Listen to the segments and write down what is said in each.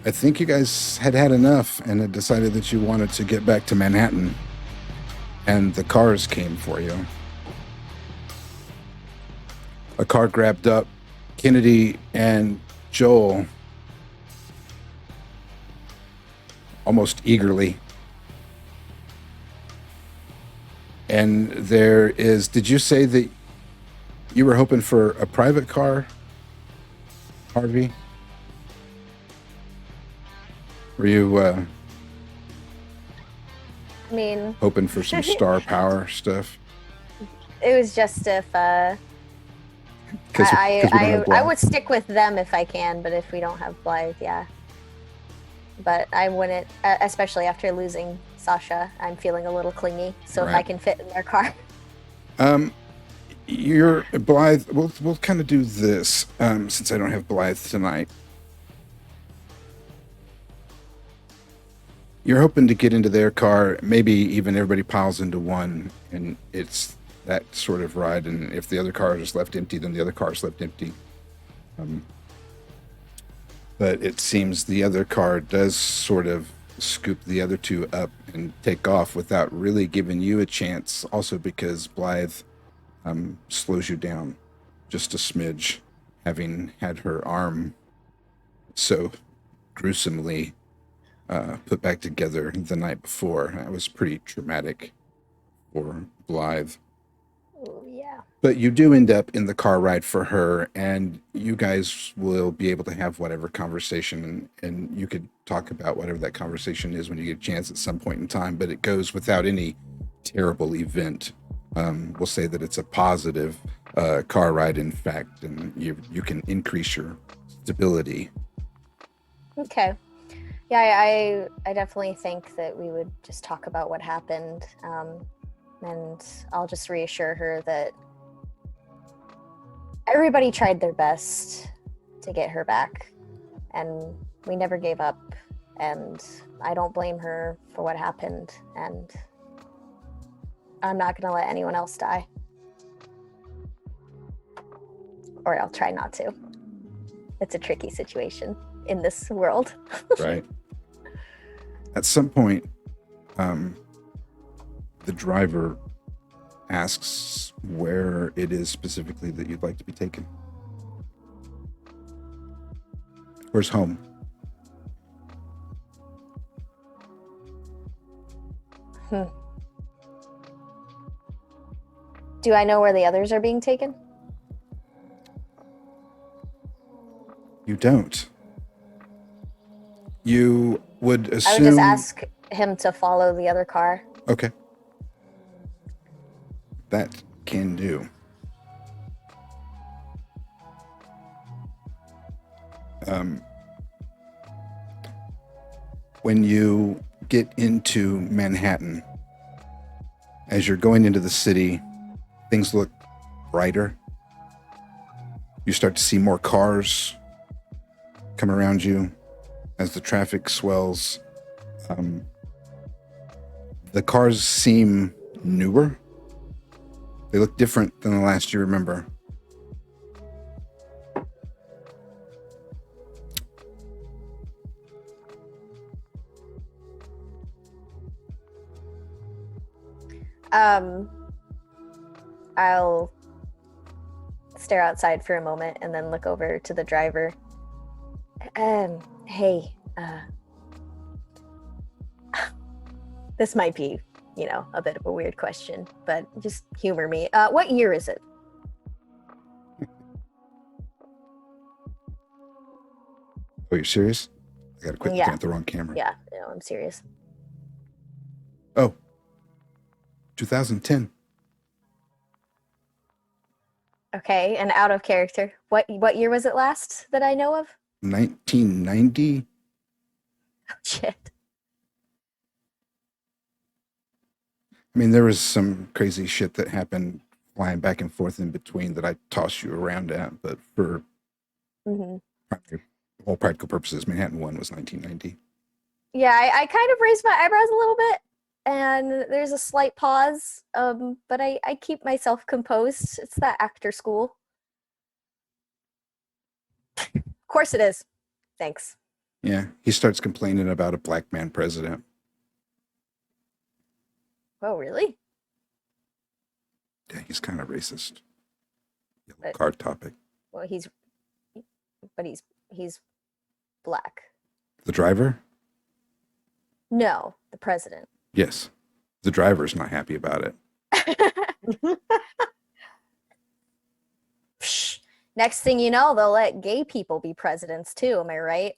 I think you guys had had enough and had decided that you wanted to get back to Manhattan, and the cars came for you. A car grabbed up Kennedy and Joel almost eagerly. And there is, did you say that you were hoping for a private car, Harvey? Were you I mean, hoping for some star power stuff? it was just if Because we don't have I Blythe. would stick with them if I can, but if we don't have Blythe, yeah. But I wouldn't, especially after losing Sasha. I'm feeling a little clingy, so if I Right. can fit in their car. Um, you're Blythe. We'll kind of do this since I don't have Blythe tonight. You're hoping to get into their car, maybe even everybody piles into one, and it's that sort of ride. And if the other car is left empty, then the other car is left empty. But it seems the other car does sort of scoop the other two up and take off without really giving you a chance. Also, because Blythe slows you down just a smidge, having had her arm so gruesomely put back together the night before. That was pretty traumatic for Blythe. Ooh, yeah. But you do end up in the car ride for her, and you guys will be able to have whatever conversation, and you could talk about whatever that conversation is when you get a chance at some point in time, but it goes without any terrible event. We'll say that it's a positive car ride, in fact, and you can increase your stability. Okay. Yeah, I definitely think that we would just talk about what happened, and I'll just reassure her that everybody tried their best to get her back, and we never gave up, and I don't blame her for what happened, and I'm not going to let anyone else die. Or I'll try not to. It's a tricky situation in this world. Right. At some point, the driver asks where it is specifically that you'd like to be taken. Where's home? Do I know where the others are being taken? You don't. You would assume. I would just ask him to follow the other car. Okay. That can do. When you get into Manhattan, as you're going into the city, things look brighter. You start to see more cars come around you as the traffic swells. The cars seem newer. They look different than the last you remember. I'll stare outside for a moment and then look over to the driver. Hey, this might be, a bit of a weird question, but just humor me. What year is it? Oh, you're serious? I gotta quit looking Yeah. at the wrong camera. Yeah, I'm serious. Oh, 2010. Okay, and out of character. What year was it last that I know of? 1990. Oh, shit. I mean, there was some crazy shit that happened flying back and forth in between that I tossed you around at, but for Mm-hmm. all practical purposes, Manhattan 1 was 1990. Yeah, I kind of raised my eyebrows a little bit, and there's a slight pause, but I keep myself composed. It's that actor school. Of course it is. Thanks. Yeah, he starts complaining about a black man president. Oh, really? Yeah, he's kind of racist. Yellow But card topic. well, he's black. The driver? No, the president. Yes. The driver's not happy about it. Psh, next thing you know, they'll let gay people be presidents too. Am I right?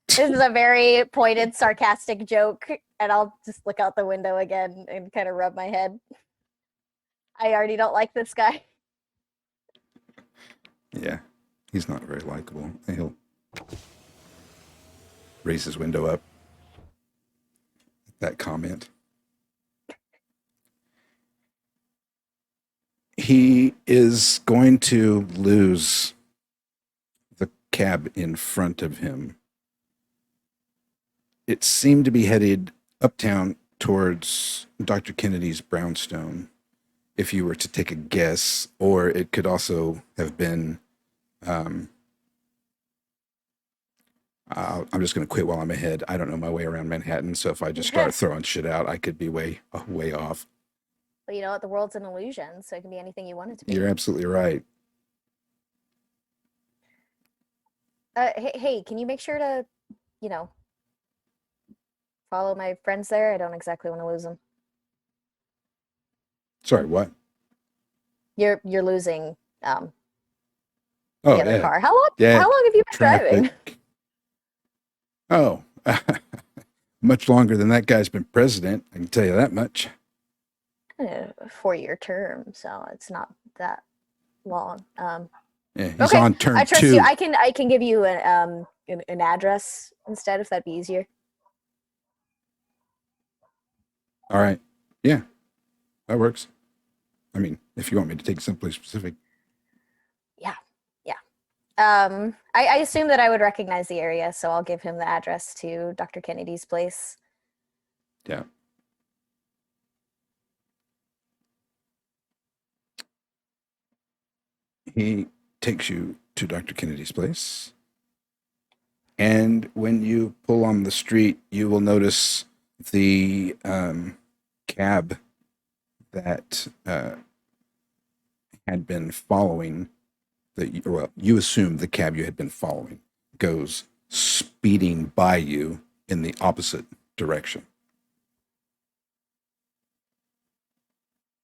This is a very pointed, sarcastic joke, and I'll just look out the window again and kind of rub my head. I already don't like this guy. Yeah, he's not very likable. He'll raise his window up. That comment. He is going to lose the cab in front of him. It seemed to be headed uptown towards Dr. Kennedy's brownstone, if you were to take a guess, or it could also have been. I'm just going to quit while I'm ahead. I don't know my way around Manhattan, so if I just start throwing shit out, I could be way off. But you know what? The world's an illusion, so it can be anything you want it to be. You're absolutely right. Hey, can you make sure to, follow my friends there? I don't exactly want to lose them. Sorry, what? You're losing the Oh, other yeah. car. How long? Yeah. How long have you been driving? Traffic. Oh, much longer than that guy's been president. I can tell you that much. A 4-year term, so it's not that long. Yeah, he's Okay, on turn I trust 2. you. I can give you an address instead, if that'd be easier. All right. Yeah, that works. I mean, if you want me to take someplace specific. Yeah. I assume that I would recognize the area, so I'll give him the address to Dr. Kennedy's place. Yeah. He takes you to Dr. Kennedy's place. And when you pull on the street, you will notice the cab that had been following you assume the cab you had been following goes speeding by you in the opposite direction.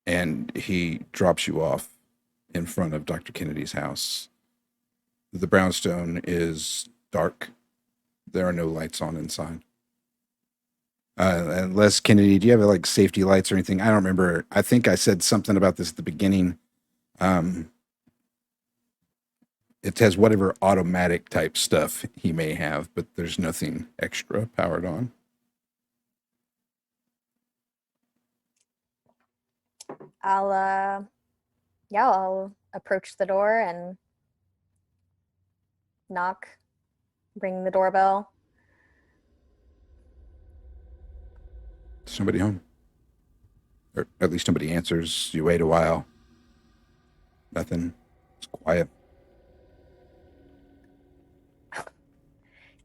And he drops you off in front of Dr. Kennedy's house. The brownstone is dark. There are no lights on inside. Unless, Kennedy, do you have like safety lights or anything? I don't remember. I think I said something about this at the beginning. It has whatever automatic type stuff he may have, but there's nothing extra powered on. I'll approach the door and knock, ring the doorbell. Somebody home. Or at least somebody answers. You wait a while. Nothing. It's quiet.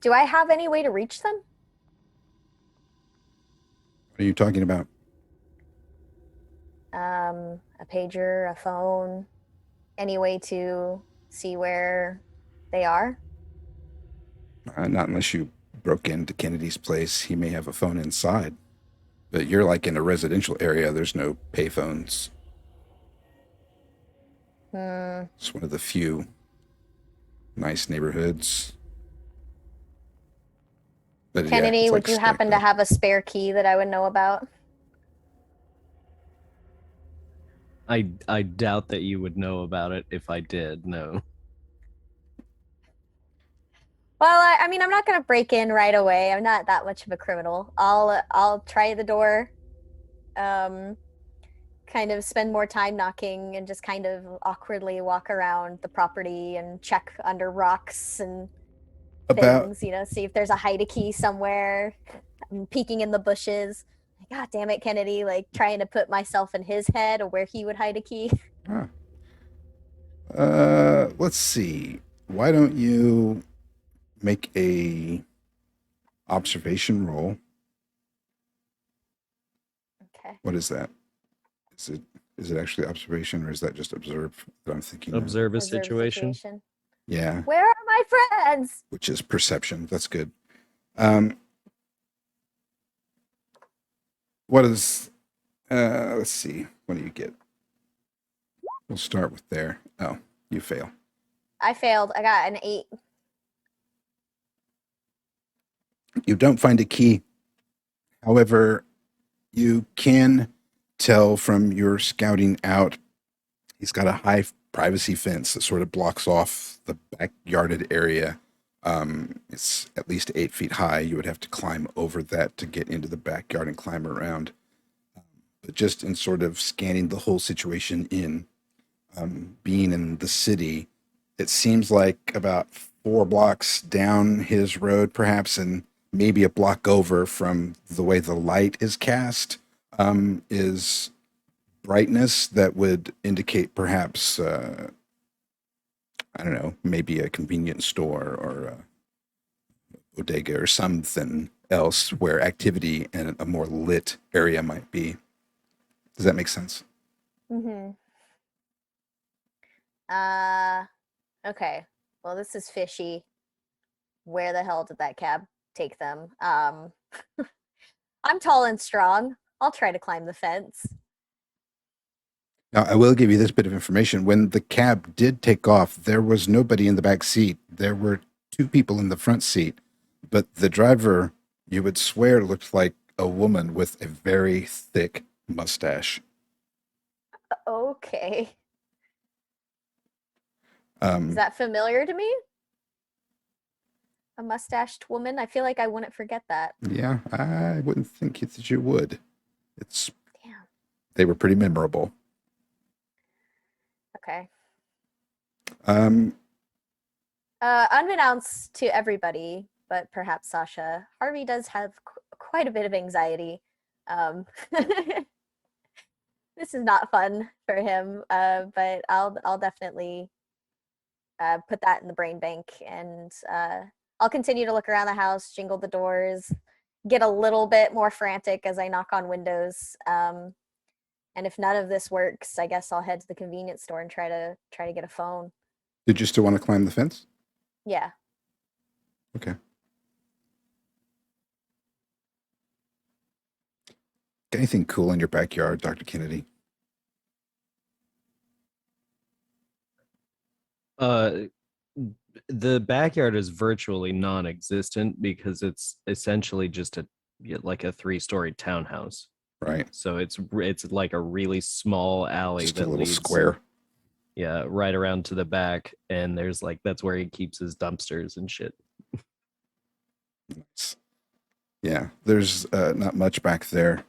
Do I have any way to reach them? What are you talking about? A pager, a phone, any way to see where they are? Not unless you broke into Kennedy's place. He may have a phone inside. But you're like in a residential area. There's no payphones. It's one of the few nice neighborhoods. But Kennedy, yeah, would you happen to have a spare key that I would know about? I doubt that you would know about it if I did, no. Well, I mean, I'm not gonna break in right away. I'm not that much of a criminal. I'll try the door, kind of spend more time knocking and just kind of awkwardly walk around the property and check under rocks and things, see if there's a hide a key somewhere. I'm peeking in the bushes. God damn it, Kennedy, like trying to put myself in his head or where he would hide a key. Let's see. Why don't you make a observation roll. Okay. What is that? Is it actually observation, or is that just observe that I'm thinking of? Observe a Observe situation. Yeah, Where are my friends? which is perception. That's good. What is? Let's see. What do you get? We'll start with there. Oh, you fail. I failed. I got an 8. You don't find a key. However, you can tell from your scouting out, he's got a high privacy fence that sort of blocks off the backyarded area. It's at least 8 feet high. You would have to climb over that to get into the backyard and climb around. But just in sort of scanning the whole situation being in the city, it seems like about 4 blocks down his road, perhaps, and maybe a block over from the way the light is cast, is brightness that would indicate perhaps, I don't know, maybe a convenience store or a bodega or something else where activity and a more lit area might be. Does that make sense? Mm-hmm. Okay. Well, this is fishy. Where the hell did that cab take them? I'm tall and strong. I'll try to climb the fence. Now, I will give you this bit of information. When the cab did take off, there was nobody in the back seat. There were 2 people in the front seat, but the driver, you would swear, looked like a woman with a very thick mustache. Okay. Is Um, that familiar to me? A mustached woman? I feel like I wouldn't forget that. yeah, I wouldn't think that you would. It's Damn. They were pretty memorable. Okay. Um, Unbeknownst to everybody, but perhaps Sasha, Harvey does have quite a bit of anxiety. Um, this is not fun for him, but I'll definitely put that in the brain bank, and I'll continue to look around the house, jingle the doors, get a little bit more frantic as I knock on windows. And if none of this works, I guess I'll head to the convenience store and try to get a phone. did you still want to climb the fence? Yeah. Okay. Got anything cool in your backyard, Dr. Kennedy? Uh, the backyard is virtually non-existent because it's essentially just like a 3-story townhouse. Right. So it's like a really small alley Just a that little leads, square. yeah, right around to the back, and there's like that's where he keeps his dumpsters and shit. Nice. Yeah, there's not much back there.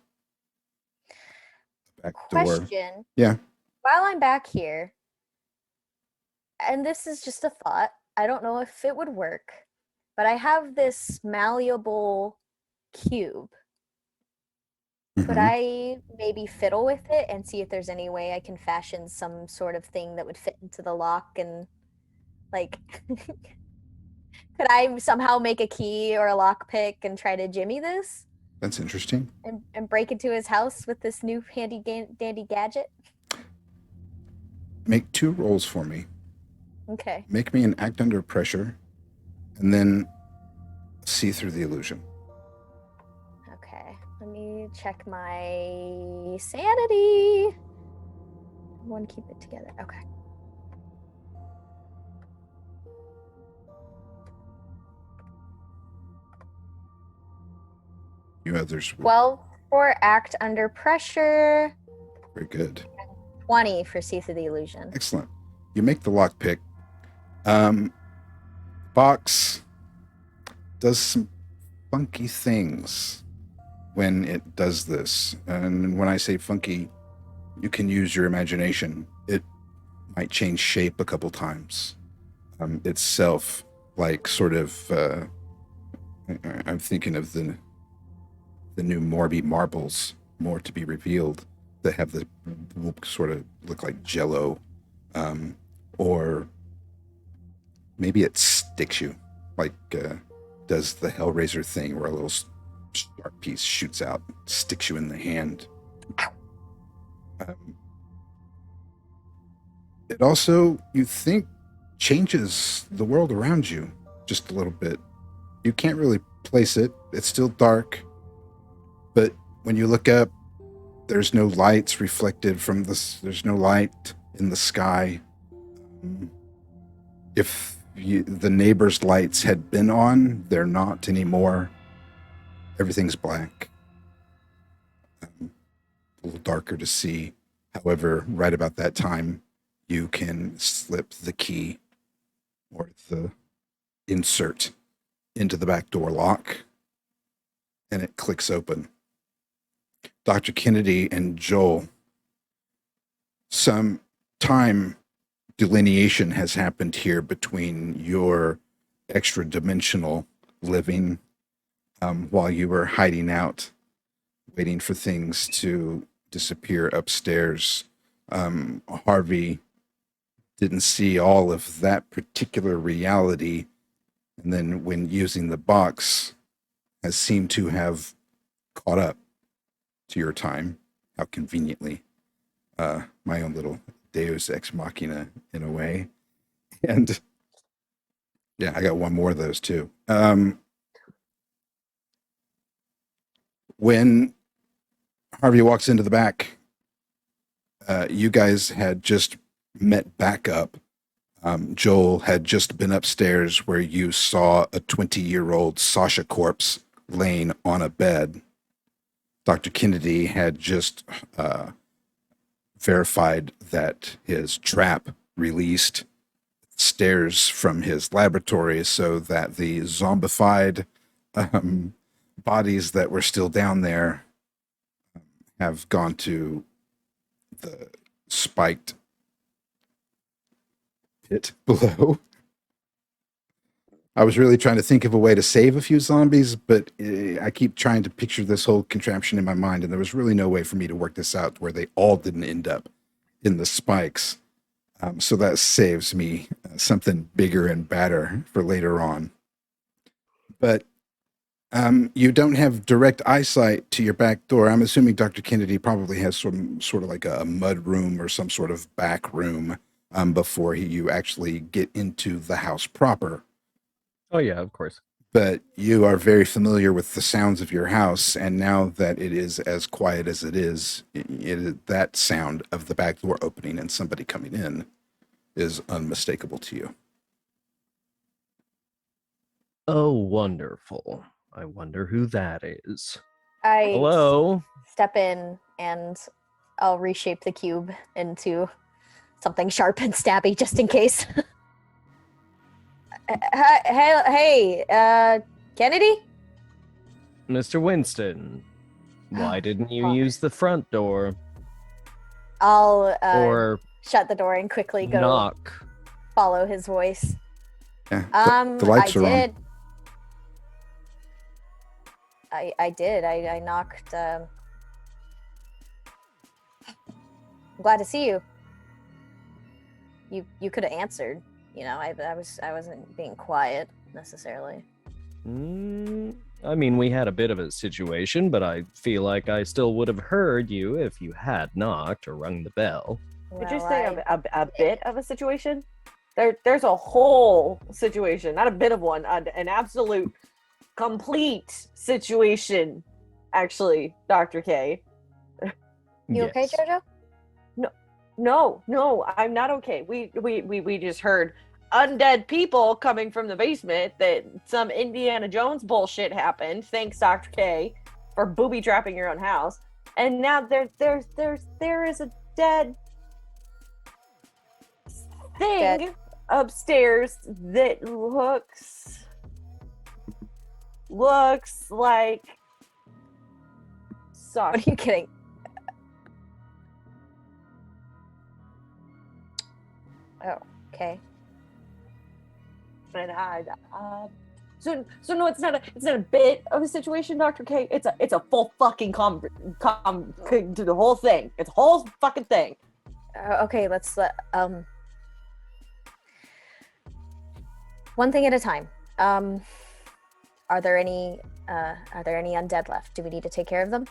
Back door. Question. Yeah. While I'm back here, and this is just a thought, I don't know if it would work, but I have this malleable cube. Could Mhm. I maybe fiddle with it and see if there's any way I can fashion some sort of thing that would fit into the lock and like could I somehow make a key or a lock pick and try to jimmy this That's interesting. and break into his house with this new dandy gadget? Make 2 rolls for me. Okay. Make me an act under pressure, and then see through the illusion. Okay. Let me check my sanity. I want to keep it together. Okay. You others will. 12 for act under pressure. Very good. 20 for see through the illusion. Excellent. You make the lockpick. Box does some funky things when it does this. And when I say funky, you can use your imagination. It might change shape a couple times. Itself, like sort of, I'm thinking of the new Morby marbles, more to be revealed, that have the sort of look like jello, or maybe it sticks you like does the Hellraiser thing where a little sharp piece shoots out, sticks you in the hand. It also, you think, changes the world around you just a little bit. You can't really place it. It's still dark. But when you look up, there's no lights reflected from this. There's no light in the sky. If the neighbors' lights had been on, they're not anymore. Everything's black. A little darker to see. However, right about that time, you can slip the key or the insert into the back door lock, and it clicks open. Dr. Kennedy and Joel, some time delineation has happened here between your extra-dimensional living while you were hiding out, waiting for things to disappear upstairs. Harvey didn't see all of that particular reality, and then when using the box, has seemed to have caught up to your time. How conveniently. My own little Deus Ex Machina in a way. And yeah, I got one more of those too. When Harvey walks into the back, you guys had just met back up. Joel had just been upstairs where you saw a 20-year-old Sasha corpse laying on a bed. Dr. Kennedy had just verified that his trap released stairs from his laboratory so that the zombified bodies that were still down there have gone to the spiked pit below. I was really trying to think of a way to save a few zombies, but I keep trying to picture this whole contraption in my mind, and there was really no way for me to work this out where they all didn't end up in the spikes. So that saves me something bigger and badder for later on. But you don't have direct eyesight to your back door. I'm assuming Dr. Kennedy probably has some sort of like a mud room or some sort of back room before you actually get into the house proper. Oh, yeah, of course. But you are very familiar with the sounds of your house, and now that it is as quiet as it is, that sound of the back door opening and somebody coming in is unmistakable to you. Oh, wonderful. I wonder who that is. I Hello? step in and I'll reshape the cube into something sharp and stabby just in case. Hey, Kennedy? Mr. Winston, why didn't you use the front door? I'll Or shut the door and quickly go knock? follow his voice. Yeah, the lights are on. I did. I knocked. I'm glad to see you. You could have answered. You know, I wasn't being quiet necessarily. I mean, we had a bit of a situation, but I feel like I still would have heard you if you had knocked or rung the bell. Did you say a bit of a situation? There's a whole situation, not a bit of one, an absolute, complete situation. Actually, Dr. K. You okay, Jojo? No, I'm not okay. We just heard undead people coming from the basement, that some Indiana Jones bullshit happened. Thanks, Dr. K, for booby trapping your own house. And now there is a dead thing upstairs that looks like Sasha. What are you kidding? Oh, okay. And so no, it's not a bit of a situation, Dr. K. It's a full fucking to the whole thing. It's a whole fucking thing. Okay, let's one thing at a time. Are there any undead left? Do we need to take care of them?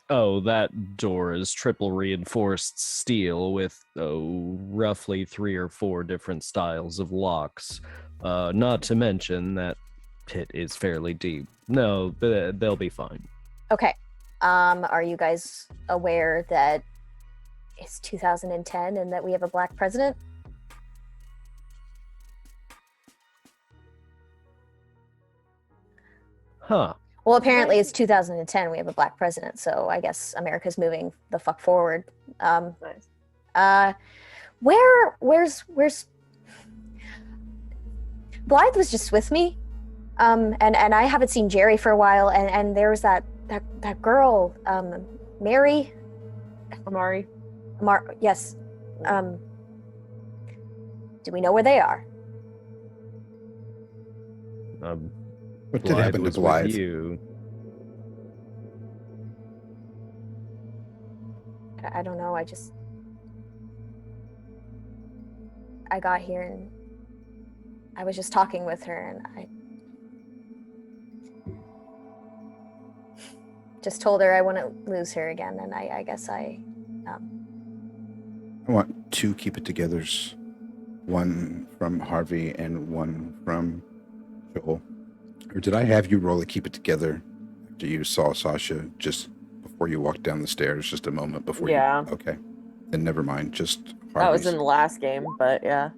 Oh, that door is triple reinforced steel with roughly 3 or 4 different styles of locks. Not to mention that pit is fairly deep. No, they'll be fine. Okay. Are you guys aware that it's 2010 and that we have a black president? Huh. Well, apparently it's 2010. We have a black president, so I guess America's moving the fuck forward. Nice. Where's Blythe was just with me, and I haven't seen Jerry for a while, and there was that girl, Mary, Amari. yes. Do we know where they are? What did happen to was with Blythe? you. I don't know. I got here and I was just talking with her, and I just told her I wouldn't lose her again, and I guess I want 2 keep it togethers. One from Harvey and one from Joel. Or did I have you roll a keep it together after you saw Sasha just before you walked down the stairs, just a moment before Yeah. you... Okay. Then never mind. Just Harvey's. That was in the last game, but yeah.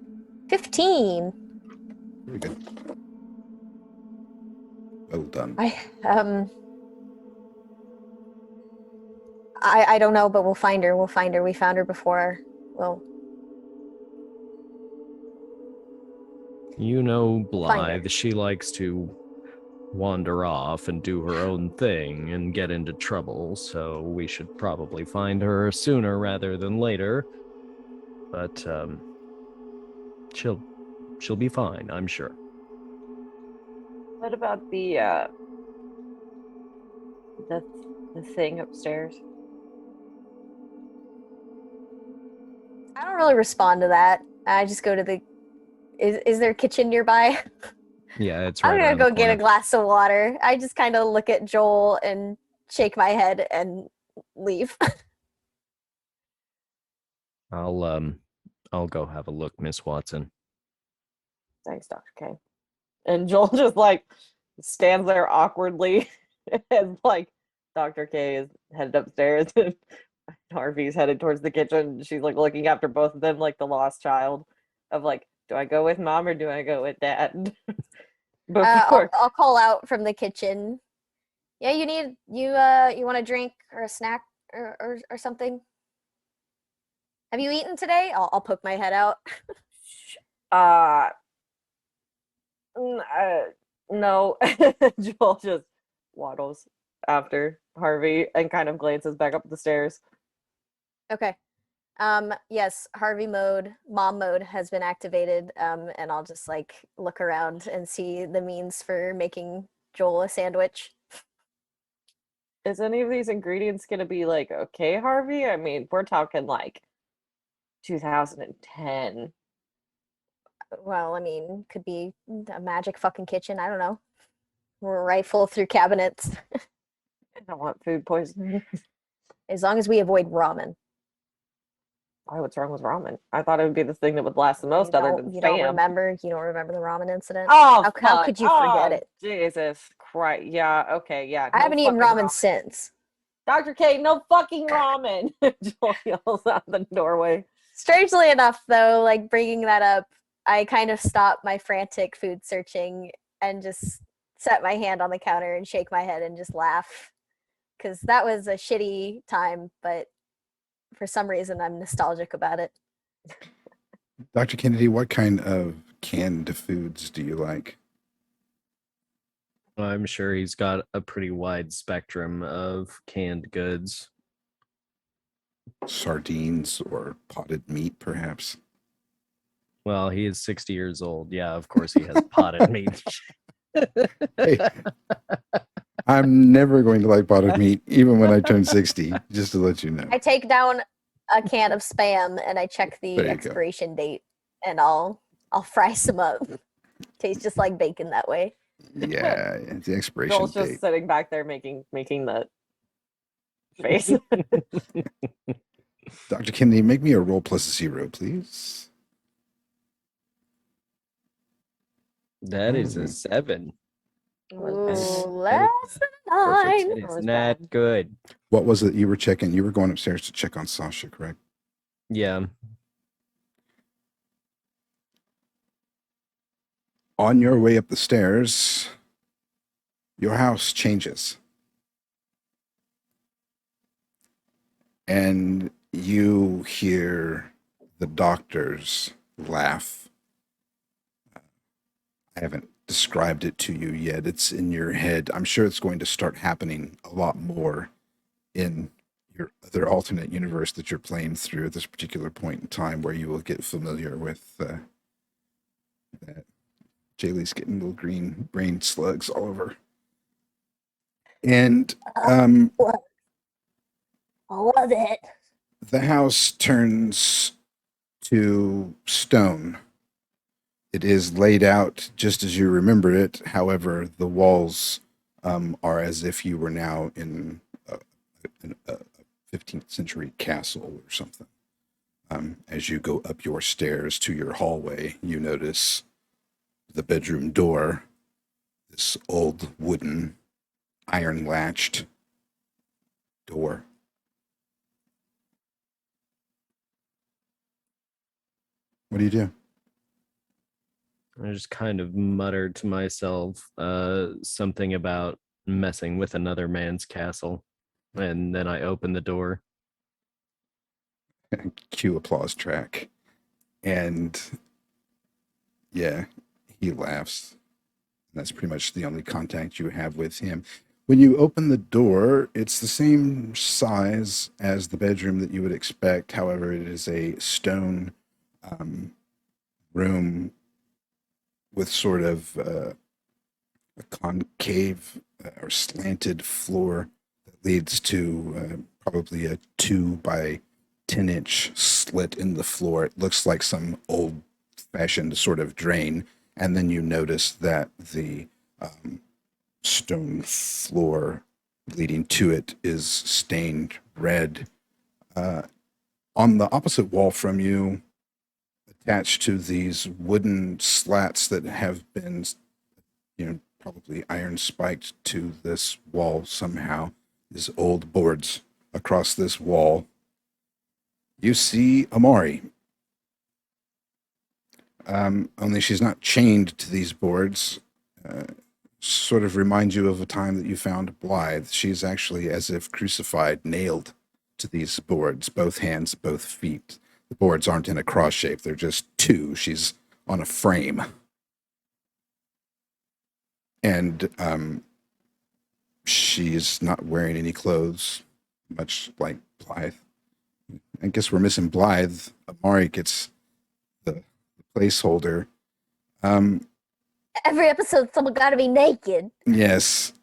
15. Very good. Well done. I don't know, but we'll find her. We found her before. Well, You know Find her. Blythe, she likes to wander off and do her own thing and get into trouble, so we should probably find her sooner rather than later. But she'll be fine, I'm sure. What about the thing upstairs? I don't really respond to that. I just go to the. Is there a kitchen nearby? Yeah, it's right I'm gonna around the go get a corner. glass of water. I just kind of look at Joel and shake my head and leave. I'll go have a look, Miss Watson. Thanks, Dr. K. And Joel just like stands there awkwardly and like Dr. K is headed upstairs and Harvey's headed towards the kitchen. She's like looking after both of them like the lost child of like, do I go with mom or do I go with dad? Before I'll call out from the kitchen. Yeah, you want a drink or a snack or something? Have you eaten today? I'll poke my head out. No. Joel just waddles after Harvey and kind of glances back up the stairs. Okay. Yes, Harvey mode, mom mode has been activated, and I'll just like look around and see the means for making Joel a sandwich. Is any of these ingredients gonna be like okay, Harvey? I mean, we're talking like 2010. Well, I mean, could be a magic fucking kitchen. I don't know. We're rifle through cabinets. I don't want food poisoning. As long as we avoid ramen. Why? What's wrong with ramen? I thought it would be the thing that would last the most, other than you spam. don't remember the ramen incident? Oh, how could you forget it? Jesus Christ! Yeah, okay, yeah. I haven't eaten ramen since. Dr. K, no fucking ramen! Joel yells out the doorway. Strangely enough, though, like bringing that up, I kind of stop my frantic food searching and just set my hand on the counter and shake my head and just laugh, because that was a shitty time, but for some reason I'm nostalgic about it. Dr. Kennedy, what kind of canned foods do you like? I'm sure he's got a pretty wide spectrum of canned goods. Sardines or potted meat, perhaps? Well, he is 60 years old. Yeah, of course he has potted meat. Hey, I'm never going to like potted meat, even when I turn 60, just to let you know. I take down a can of Spam and I check the There you go. expiration date, and I'll fry some up. Tastes just like bacon that way. Yeah, the expiration Joel's just date. sitting back there making the face. Dr. Kennedy, make me a roll +0, please. That is a Mhm. 7. Ooh, That less than a 9. That That is was not bad. good. What was it you were checking? You were going upstairs to check on Sasha, correct? Yeah. On your way up the stairs, your house changes. And you hear the doctors laugh. I haven't described it to you yet. It's in your head. I'm sure it's going to start happening a lot more in your other alternate universe that you're playing through at this particular point in time, where you will get familiar with that. Jaylee's getting little green brain slugs all over. And What was it? the house turns to stone. It is laid out just as you remember it. However, the walls are as if you were now in a 15th century castle or something. As you go up your stairs to your hallway, you notice the bedroom door, this old wooden, iron latched door. What do you do? I just kind of muttered to myself something about messing with another man's castle. And then I opened the door. Cue applause track. And yeah, he laughs. That's pretty much the only contact you have with him. When you open the door, it's the same size as the bedroom that you would expect. However, it is a stone room with sort of a concave or slanted floor that leads to probably a 2 by 10-inch slit in the floor. It looks like some old-fashioned sort of drain. And then you notice that the stone floor leading to it is stained red. On the opposite wall from you, attached to these wooden slats that have been, probably iron spiked to this wall somehow, these old boards across this wall, you see Amari. Only she's not chained to these boards. Sort of reminds you of a time that you found Blythe. She's actually as if crucified, nailed to these boards, both hands, both feet. The boards aren't in a cross shape, they're just two. She's on a frame. And she's not wearing any clothes, much like Blythe. I guess we're missing Blythe. Amari gets the placeholder. Every episode, someone got to be naked. Yes.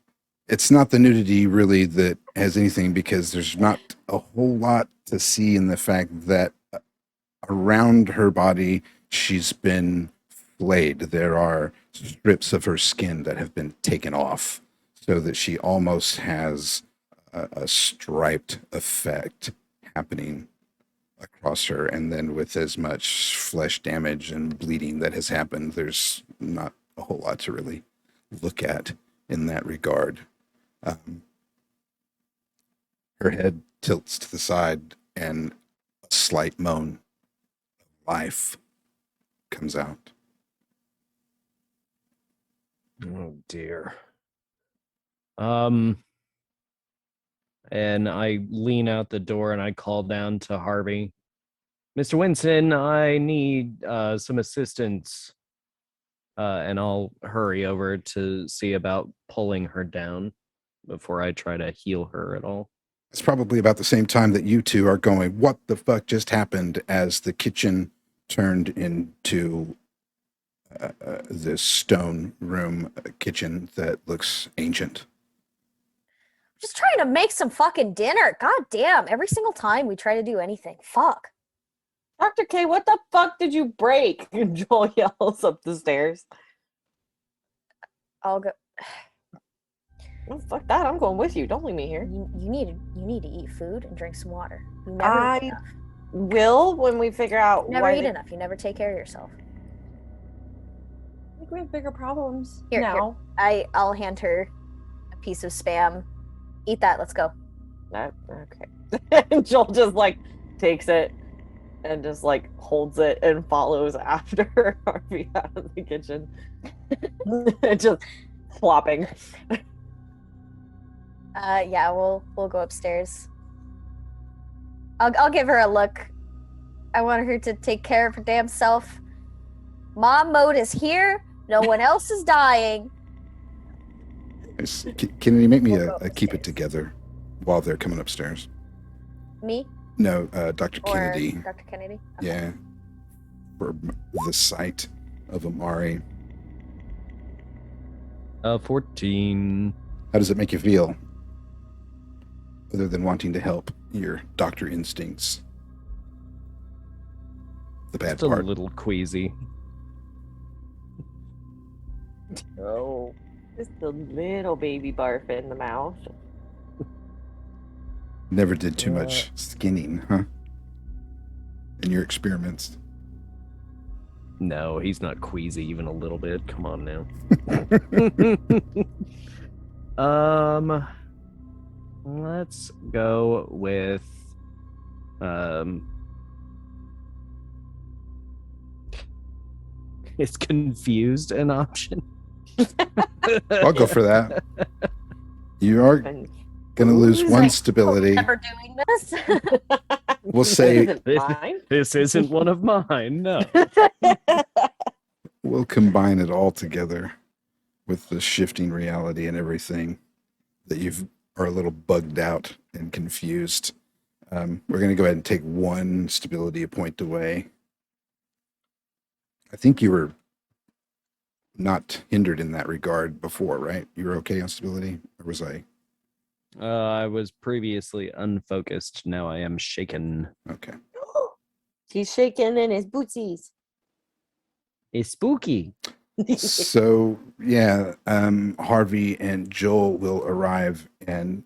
It's not the nudity really that has anything, because there's not a whole lot to see in the fact that around her body she's been flayed. There are strips of her skin that have been taken off so that she almost has a striped effect happening across her. And then with as much flesh damage and bleeding that has happened, there's not a whole lot to really look at in that regard. Her head tilts to the side and a slight moan of life comes out. Oh dear. And I lean out the door and I call down to Harvey. Mr. Winston, I need some assistance. And I'll hurry over to see about pulling her down before I try to heal her at all. It's probably about the same time that you two are going, what the fuck just happened, as the kitchen turned into this stone room kitchen that looks ancient. Just trying to make some fucking dinner. God damn. Every single time we try to do anything. Fuck. Dr. K, what the fuck did you break? Joel yells up the stairs. I'll go. Oh, fuck that! I'm going with you. Don't leave me here. You need to eat food and drink some water. You never I eat enough. will when we figure out You never why eat they- enough. You never take care of yourself. I think we have bigger problems Here. now. I'll hand her a piece of Spam. Eat that. Let's go. Okay. And Joel just like takes it and just like holds it and follows after Harvey out of the kitchen. Just flopping. Yeah, we'll go upstairs. I'll give her a look. I want her to take care of her damn self. Mom mode is here. No one else is dying. Can you make me We'll go a keep it upstairs. together while they're coming upstairs? Me No, Dr. or Kennedy. Dr. Kennedy? Okay. Yeah. For the site of Amari. 14. How does it make you feel? Other than wanting to help your doctor instincts. The bad Just a part. little queasy. Oh, just a little baby barf in the mouth. Never did too much skinning, huh? In your experiments. No, he's not queasy even a little bit. Come on now. Let's go with is confused an option? I'll go for that. You are And going to lose Who's one like, stability. Never doing this. We'll this say isn't mine. This isn't one of mine. No. we'll combine it all together with the shifting reality and everything that you are a little bugged out and confused. We're going to go ahead and take one stability point away. I think you were not hindered in that regard before, right? You were okay on stability, or was I? I was previously unfocused. Now I am shaken. Okay. He's shaking in his bootsies. It's spooky. So yeah, Harvey and Joel will arrive, and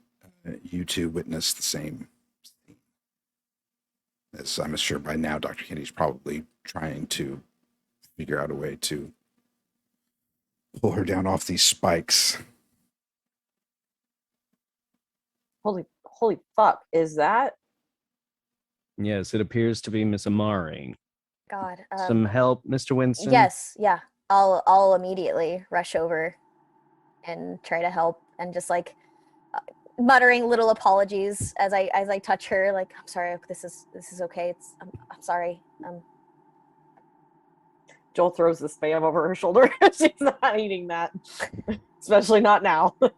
you two witness the same scene. As I'm sure by now, Dr. Kennedy's probably trying to figure out a way to pull her down off these spikes. Holy fuck! Is that? Yes, it appears to be Miss Amari. God. Some help, Mr. Winston? Yes. Yeah. I'll immediately rush over and try to help, and just like muttering little apologies as I touch her. Like, I'm sorry. This is okay. I'm sorry. Joel throws the Spam over her shoulder. She's not eating that, especially not now. I'm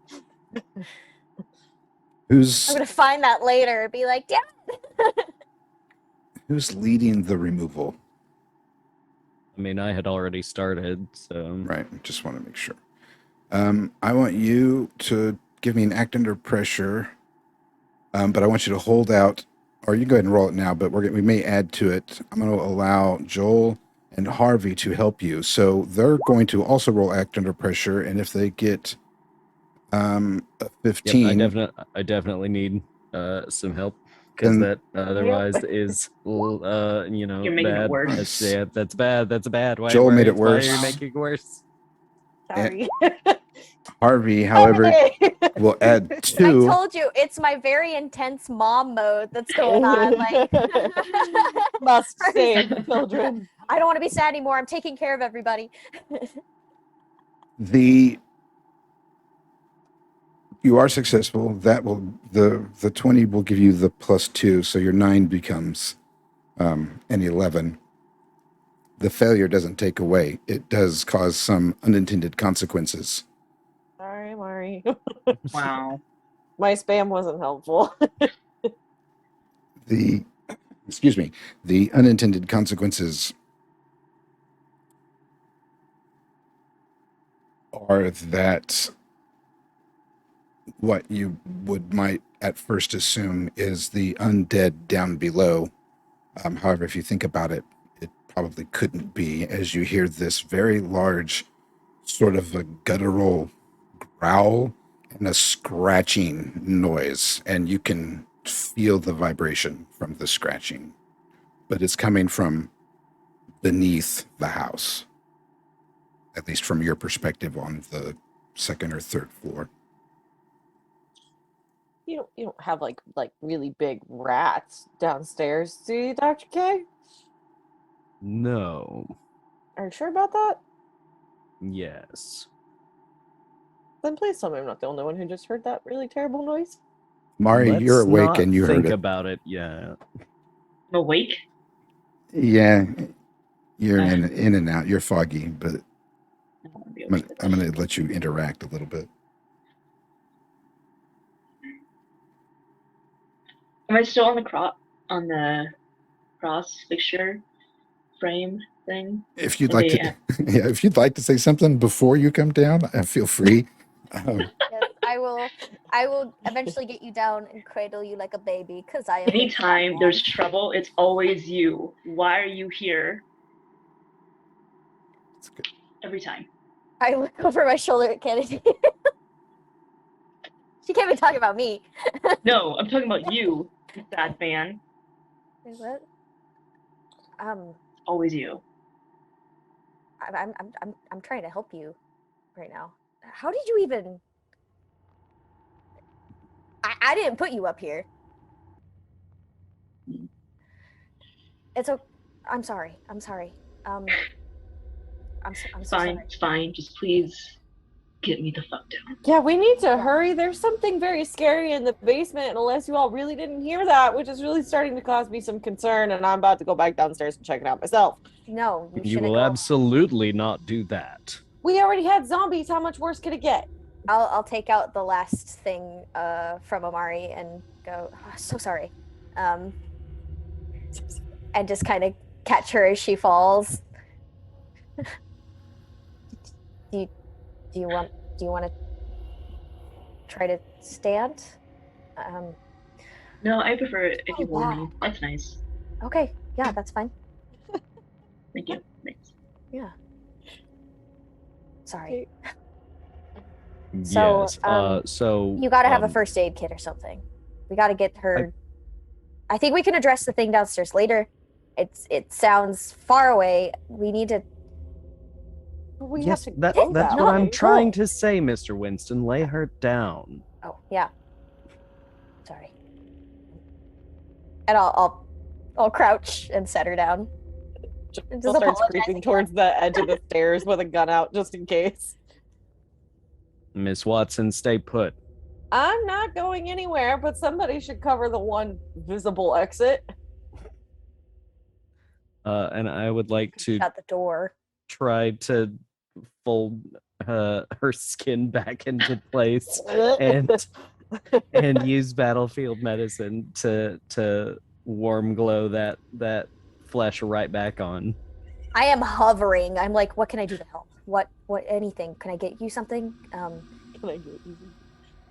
Who's gonna find that later and be like, damn. who's leading the removal? I mean, I had already started, so. Right. Just want to make sure. I want you to give me an act under pressure, but I want you to hold out, or you can go ahead and roll it now, but we may add to it. I'm going to allow Joel and Harvey to help you. So they're going to also roll act under pressure, and if they get a 15, Yep, I definitely need some help, because Then- that otherwise is, You're making it bad. worse. That's bad. That's bad. Why, Joel why- made it why are worse. you making it worse? Sorry. Harvey, however, Hey! will add I 2. told you it's my very intense mom mode that's going on. Like, Must save the children. I don't want to be sad anymore. I'm taking care of everybody. You are successful. That will the 20 will give you the +2, so your 9 becomes an 11. The failure doesn't take away. It does cause some unintended consequences. Sorry, Amari. Wow. My Spam wasn't helpful. The unintended consequences are that what you might at first assume is the undead down below. However, if you think about it, it probably couldn't be, as you hear this very large sort of a guttural growl and a scratching noise, and you can feel the vibration from the scratching, but it's coming from beneath the house, at least from your perspective on the second or third floor. You don't have like really big rats downstairs, do you, Dr. K? No. Are you sure about that? Yes. Then please tell me I'm not the only one who just heard that really terrible noise. Mari, Let's you're awake not and you heard think it. about it. Yeah. I'm awake. Yeah, you're in and out. You're foggy, but I don't want to be I'm awake. gonna let you interact a little bit. Am I still on the cross fixture frame thing? If you'd Are like they to, yeah, if you'd like to say something before you come down, feel free. Yes, I will eventually get you down and cradle you like a baby because I am. Anytime there's trouble, it's always you. Why are you here? It's good. Every time. I look over my shoulder at Kennedy. She can't be talking about me. No, I'm talking about you, you sad man. Wait, what? It's always you. I'm trying to help you right now. How did you even? I didn't put you up here. It's okay. I'm sorry. I'm sorry. I'm so Fine, sorry. it's fine. Just please get me the fuck down. Yeah, we need to hurry. There's something very scary in the basement, and unless you all really didn't hear that, which is really starting to cause me some concern, and I'm about to go back downstairs and check it out myself. No, you You shouldn't will go. absolutely not do that. We already had zombies. How much worse could it get? I'll take out the last thing from Amari and go. Oh, so sorry, and just kind of catch her as she falls. Do you want to try to stand? No, I prefer it if you hold wow. me. That's nice. Okay, yeah, that's fine. Thank you. Thanks. Yeah. Sorry. Yes. So, So You got to have a first aid kit or something. We got to get her. I think we can address the thing downstairs later. It sounds far away. We need to. We yes, have to that's go what that I'm way. trying to say, Mr. Winston. Lay her down. Oh yeah. Sorry. And I'll crouch and set her down. Jill Just starts apologizing creeping again. towards the edge of the stairs with a gun out just in case. Miss Watson, stay put. I'm not going anywhere, but somebody should cover the one visible exit. And I would like to Shut the door. try to fold her skin back into place and use battlefield medicine to warm glow that flesh right back on. I am hovering. I'm like, what can I do to help? What anything? Can I get you something? Can I get you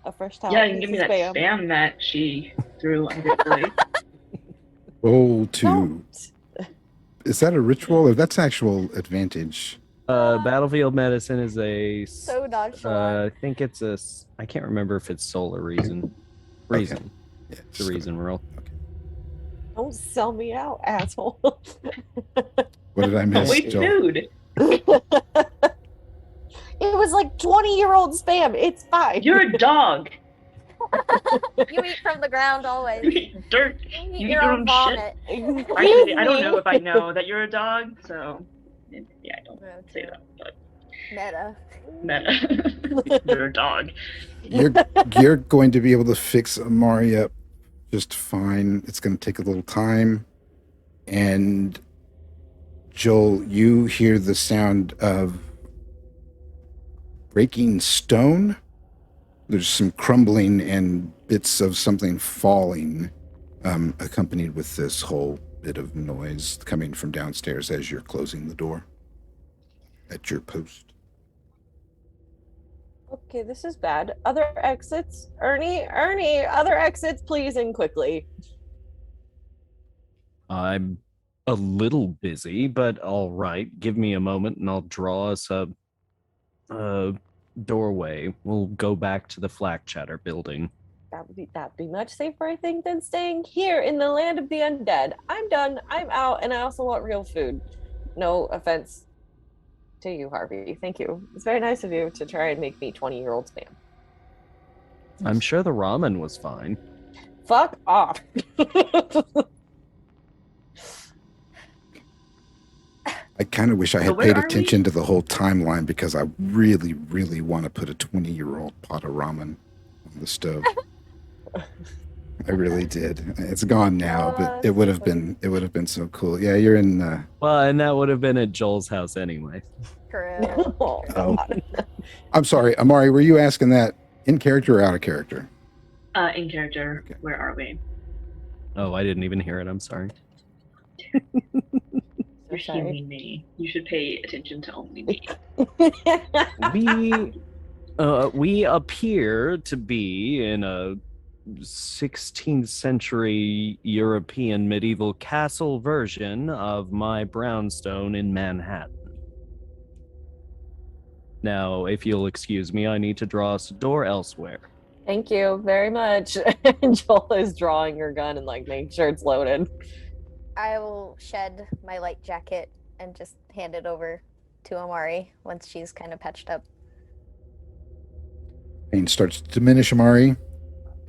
a fresh towel? Yeah, you can give me Mrs. that Spam? spam that she threw ungratefully. Roll to. Don't. Is that a ritual or that's actual advantage? Battlefield medicine is a. So nonchalant. I think it's a. I can't remember if it's soul or reason. Reason. Okay. Yeah, It's a reason roll. Don't sell me out, asshole. What did I miss? Wait, Jill? food. It was like 20-year-old spam. It's fine. You're a dog. You eat from the ground always. You eat dirt. You You eat eat your your own own vomit. Actually, I don't know if I know that you're a dog, so yeah, I don't Oh, say true. that. Meta. But meta, you're a dog. You're going to be able to fix Amari up just fine. It's going to take a little time. And Joel, you hear the sound of breaking stone. There's some crumbling and bits of something falling, accompanied with this whole bit of noise coming from downstairs as you're closing the door at your post. Okay, this is bad. Other exits? Ernie, other exits, please, and quickly. I'm a little busy, but all right. Give me a moment and I'll draw us a doorway. We'll go back to the Flak Chatter building. That'd be much safer, I think, than staying here in the land of the undead. I'm done. I'm out, and I also want real food. No offense to you, Harvey. Thank you. It's very nice of you to try and make me 20-year-old spam. I'm sure the ramen was fine. Fuck off. I kind of wish I So had where paid are we? attention to the whole timeline because I really, really want to put a 20-year-old pot of ramen on the stove. I really did. It's gone now, but it would have been so cool. Yeah, you're in. Well, and that would have been at Joel's house anyway. True. Oh, Oh. God. I'm sorry, Amari. Were you asking that in character or out of character? In character, Okay. where are we? Oh, I didn't even hear it. I'm sorry. You're healing me. You should pay attention to only me. We appear to be in a 16th century European medieval castle version of my brownstone in Manhattan. Now, if you'll excuse me, I need to draw us a door elsewhere. Thank you very much. Joel is drawing her gun and like making sure it's loaded. I will shed my light jacket and just hand it over to Amari once she's kind of patched up. Pain starts to diminish, Amari,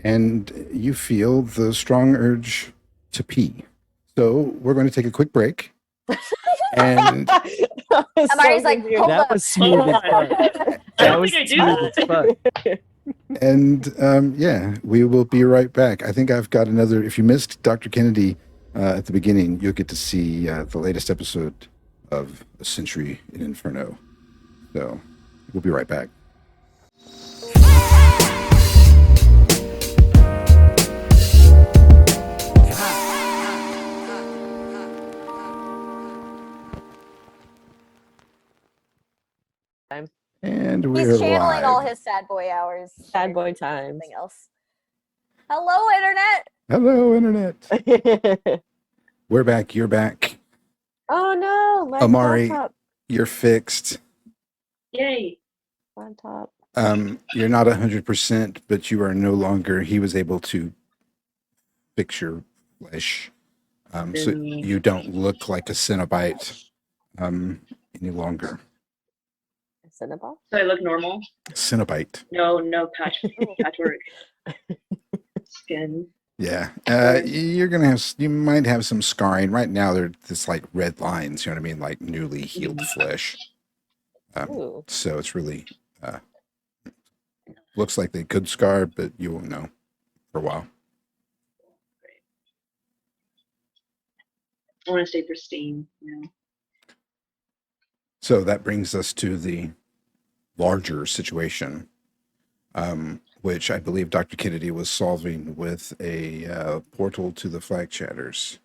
and you feel the strong urge to pee. So we're going to take a quick break. And Amari's like, hold That up. was smooth as fuck. I That don't was think I do smooth as fuck. yeah, we will be right back. I think I've got another. If you missed Dr. Kennedy at the beginning, you'll get to see the latest episode of A Century in Inferno. So we'll be right back. And we're He's channeling live. all his sad boy hours. Sad boy times. Something else. Hello, internet. Hello, internet. We're back. You're back. Oh no, my Amari. laptop You're fixed. Yay! on top. You're not 100%, but you are no longer. He was able to fix your flesh, so you don't look like a Cenobite any longer. Cinnabon? So I look normal? Cenobite. No patchwork. Skin. Yeah, you're gonna have. You might have some scarring right now. They're just like red lines. You know what I mean, like newly healed flesh. Ooh. So it's really looks like they could scar, but you won't know for a while. I want to stay pristine, So that brings us to the larger situation, which I believe Dr. Kennedy was solving with a portal to the Flag Chatters.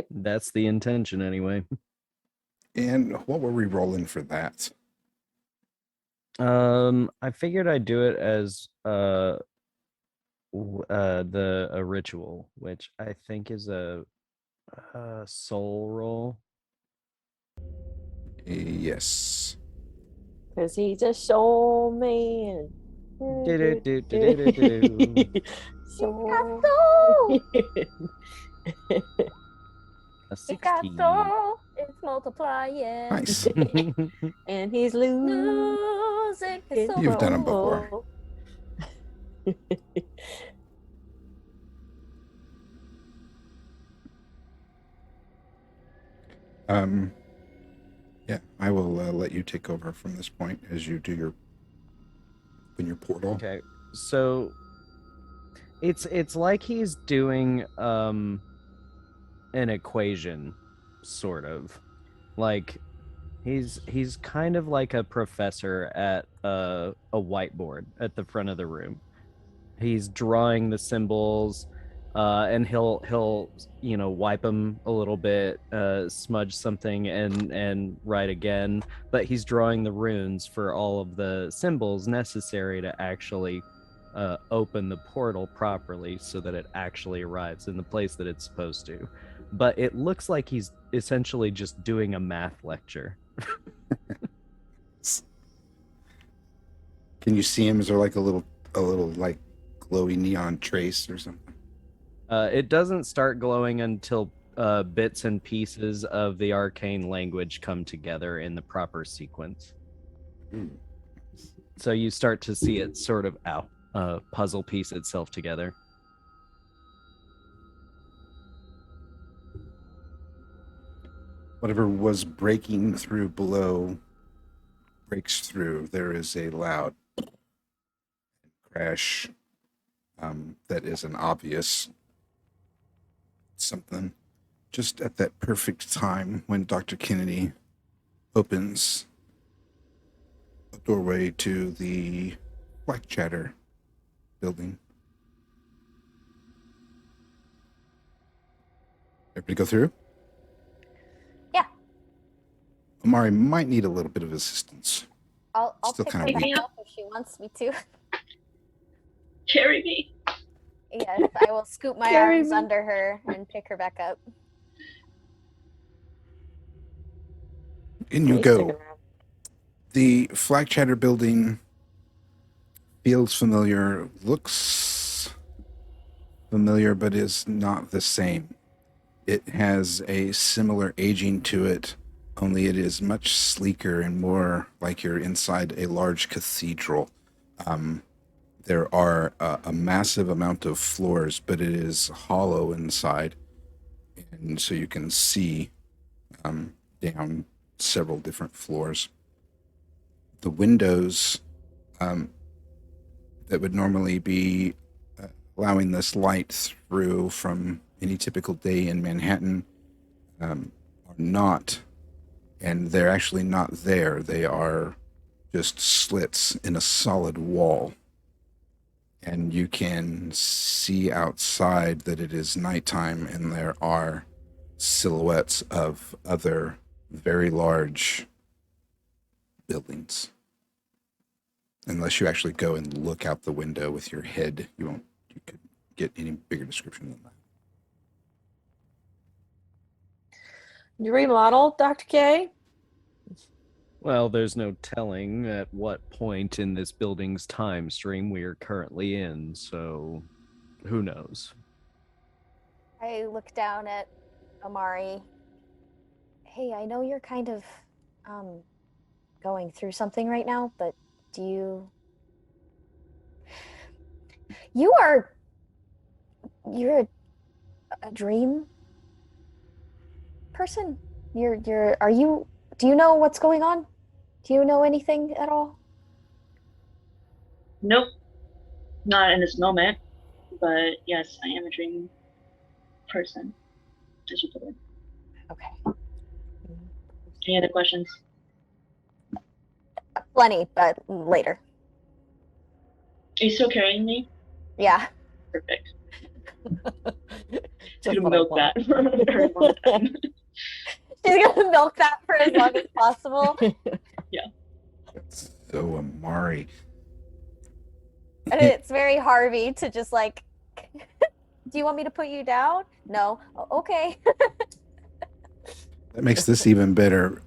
That's the intention, anyway. And what were we rolling for that? I figured I'd do it as a ritual, which I think is a soul roll. Yes. Because he's a soul man. Do-do-do-do-do-do-do. Soul. A He got 16. soul. It's multiplying. Nice. And he's losing his soul. You've done 'em before. Yeah, I will let you take over from this point as you do your portal. Okay, so it's like he's doing an equation, sort of. Like he's kind of like a professor at a whiteboard at the front of the room. He's drawing the symbols, and he'll wipe them a little bit, smudge something, and write again. But he's drawing the runes for all of the symbols necessary to actually open the portal properly, so that it actually arrives in the place that it's supposed to. But it looks like he's essentially just doing a math lecture. Can you see him? Is there like a little like glowy neon trace or something? It doesn't start glowing until bits and pieces of the arcane language come together in the proper sequence. Ooh. So you start to see it sort of puzzle piece itself together. Whatever was breaking through below breaks through. There is a loud crash that is an obvious something just at that perfect time when Dr. Kennedy opens a doorway to the Black Chatter building. Everybody go through? Yeah. Amari might need a little bit of assistance. I'll Still pick kinda her back weak. up if she wants me to. Carry me. Yes, I will scoop my Carry arms me. under her and pick her back up. In you Please go. stick around. The Flag Chatter building feels familiar, looks familiar, but is not the same. It has a similar aging to it, only it is much sleeker and more like you're inside a large cathedral. There are a massive amount of floors, but it is hollow inside, and so you can see down several different floors. The windows that would normally be allowing this light through from any typical day in Manhattan are not, and they're actually not there. They are just slits in a solid wall. And you can see outside that it is nighttime, and there are silhouettes of other very large buildings. Unless you actually go and look out the window with your head, you could get any bigger description than that. You remodel, Dr. K? Well, there's no telling at what point in this building's time stream we are currently in, so who knows? I look down at Amari. Hey, I know you're kind of going through something right now, but you're a dream person? Do you know what's going on? Do you know anything at all? Nope. Not in this moment. But yes, I am a dream person, as you put it. Okay. Any other questions? Plenty, but later. Are you still carrying me? Yeah. Perfect. Just Could what I milk want. that for a very long time. She's gonna milk that for as long as possible. That's so Amari. And it's very Harvey to just like, do you want me to put you down? No. Okay. That makes this even better.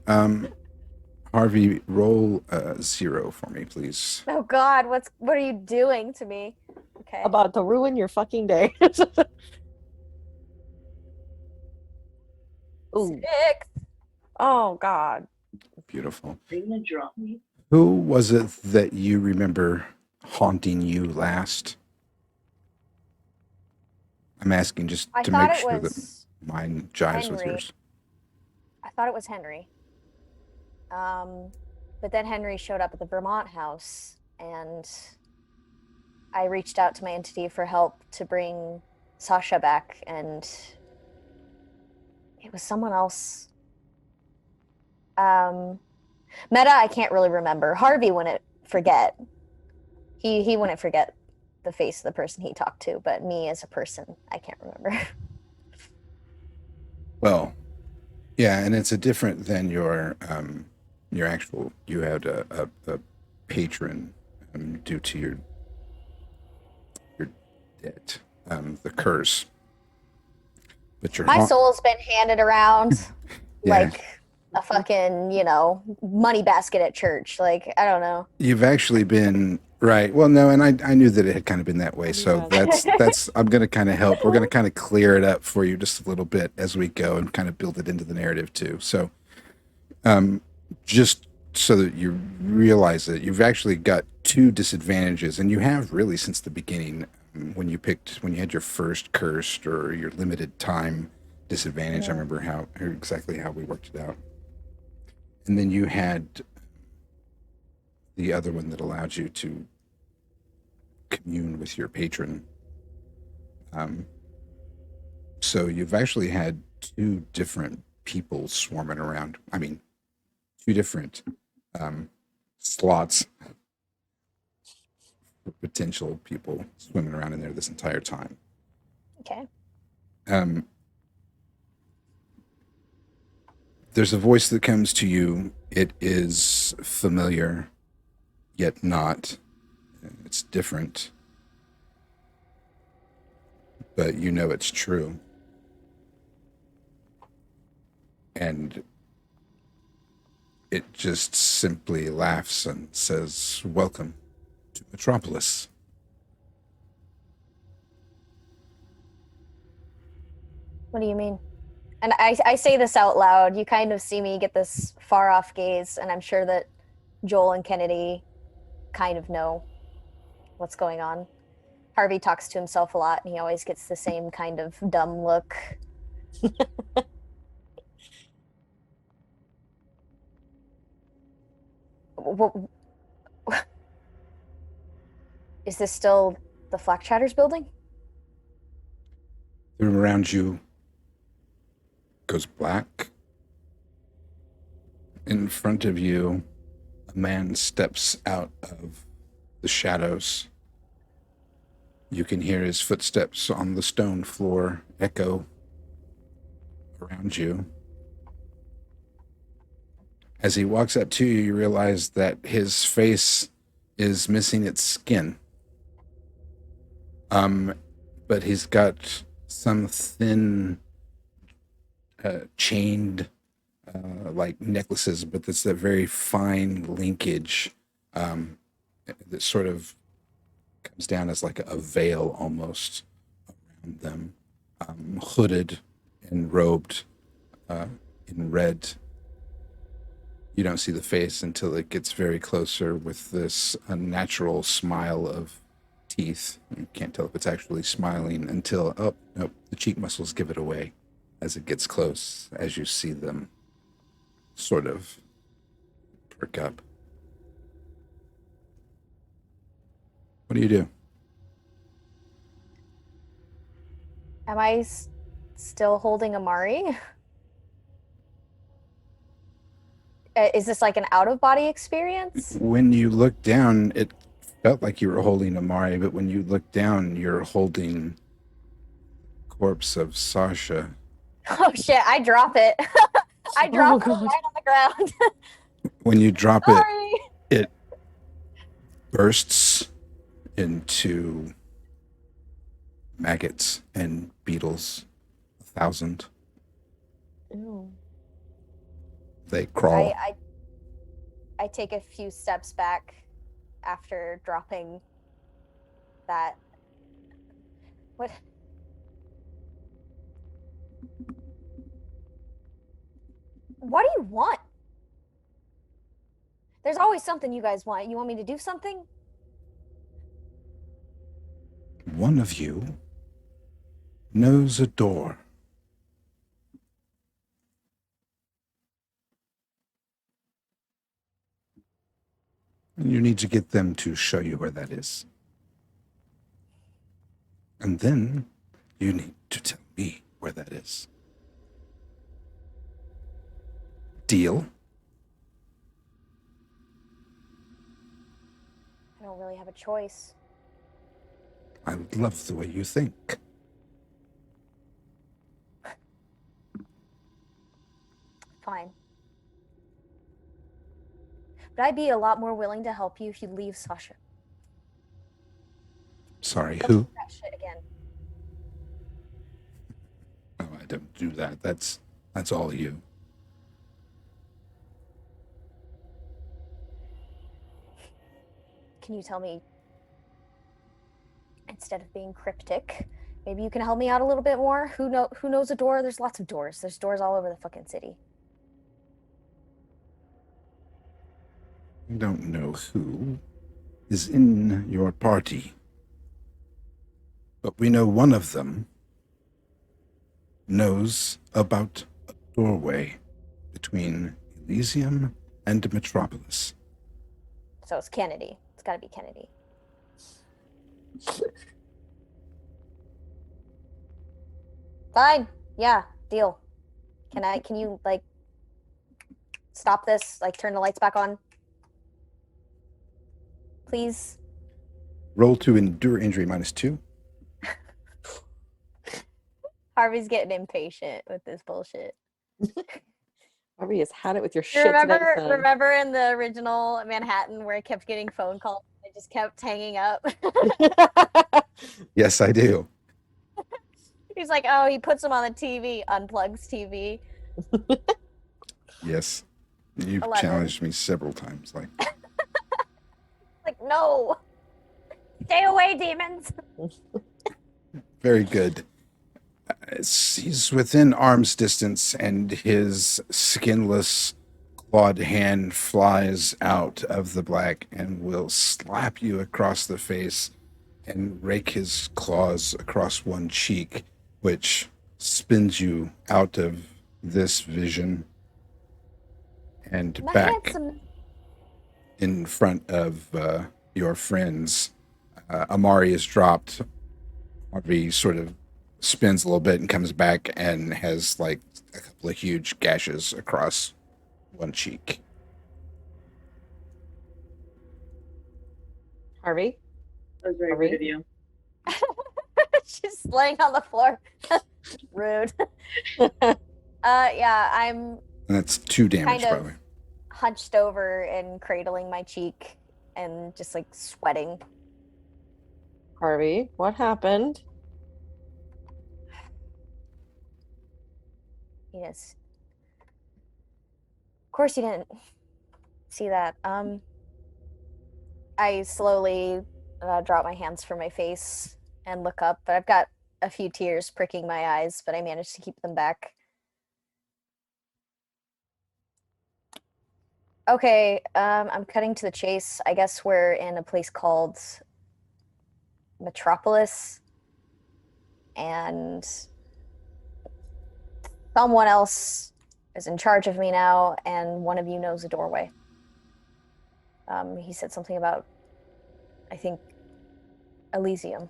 Harvey, roll 0 for me, please. Oh God, what are you doing to me? Okay. About to ruin your fucking day. Ooh. 6. Oh God. Beautiful. Are you gonna drop me? Who was it that you remember haunting you last? I'm asking just I to thought make it sure that was mine jives with Henry. yours. I thought it was Henry. But then Henry showed up at the Vermont house, and I reached out to my entity for help to bring Sasha back, and it was someone else. Meta, I can't really remember. Harvey wouldn't forget. He wouldn't forget the face of the person he talked to, but me as a person, I can't remember. Well, yeah, and it's a different than your actual. You had a patron due to your debt, the curse. But your My soul's been handed around Yeah. like a fucking, money basket at church. Like, I don't know. You've actually been Right. Well, no, and I knew that it had kind of been that way. So Yeah. that's I'm going to kind of help. We're going to kind of clear it up for you just a little bit as we go and kind of build it into the narrative too. So, just so that you realize that you've actually got two disadvantages, and you have really since the beginning when you had your first cursed or your limited time disadvantage. I remember exactly how we worked it out. And then you had the other one that allowed you to commune with your patron. So you've actually had two different people swarming around. I mean, two different slots for potential people swimming around in there this entire time. Okay. There's a voice that comes to you. It is familiar, yet not. It's different, but you know it's true. And it just simply laughs and says, "Welcome to Metropolis." What do you mean? And I say this out loud. You kind of see me get this far off gaze, and I'm sure that Joel and Kennedy kind of know what's going on. Harvey talks to himself a lot, and he always gets the same kind of dumb look. Is this still the Flak Chatters building? The room around you goes black. In front of you, a man steps out of the shadows. You can hear his footsteps on the stone floor echo around you. As he walks up to you, you realize that his face is missing its skin. But he's got some thin, chained, like necklaces, but it's that very fine linkage that sort of comes down as like a veil almost around them, hooded and robed in red. You don't see the face until it gets very closer with this unnatural smile of teeth. You can't tell if it's actually smiling until, oh, nope, the cheek muscles give it away as it gets close, as you see them sort of perk up. What do you do? Am I still holding Amari? Is this like an out-of-body experience? When you look down, it felt like you were holding Amari, but when you look down, you're holding the corpse of Sasha. Oh shit, I drop it. I drop it right on the ground. When you drop Sorry. it bursts into maggots and beetles, 1,000. Ew. They crawl. I take a few steps back after dropping that. What? What do you want? There's always something you guys want. You want me to do something? One of you knows a door. And you need to get them to show you where that is. And then you need to tell me where that is. Deal? I don't really have a choice. I love the way you think. Fine. But I'd be a lot more willing to help you if you leave Sasha. Sorry, Don't who? do that shit again. No, I don't do that. That's all you. can you tell me, instead of being cryptic, maybe you can help me out a little bit more? Who knows a door? There's lots of doors. There's doors all over the fucking city. I don't know who is in your party, but we know one of them knows about a doorway between Elysium and Metropolis. So it's Kennedy. It's got to be Kennedy. Fine. Yeah, deal. Can you, like, stop this? Like, turn the lights back on? Please? Roll to endure injury -2. Harvey's getting impatient with this bullshit. Harvey has had it with your shit today, son. Remember in the original Manhattan where I kept getting phone calls and I just kept hanging up? Yes, I do. He's like, oh, he puts them on the TV, unplugs TV. Yes. You've 11. challenged me several times. Like, Like, no. Stay away, demons. very good. He's within arm's distance, and his skinless, clawed hand flies out of the black and will slap you across the face and rake his claws across one cheek, which spins you out of this vision and My back handsome. in front of your friends. Amari is dropped. Harvey sort of spins a little bit and comes back and has like a couple of huge gashes across one cheek. Harvey? That was very rude of you. She's laying on the floor. Rude. Yeah, I'm And that's 2 damage, Kind by of. the way. hunched over and cradling my cheek and just like sweating. Harvey, what happened? Yes. Of course you didn't see that. I slowly drop my hands from my face and look up, but I've got a few tears pricking my eyes, but I managed to keep them back. Okay, I'm cutting to the chase. I guess we're in a place called Metropolis, and someone else is in charge of me now, and one of you knows a doorway. He said something about, I think, Elysium.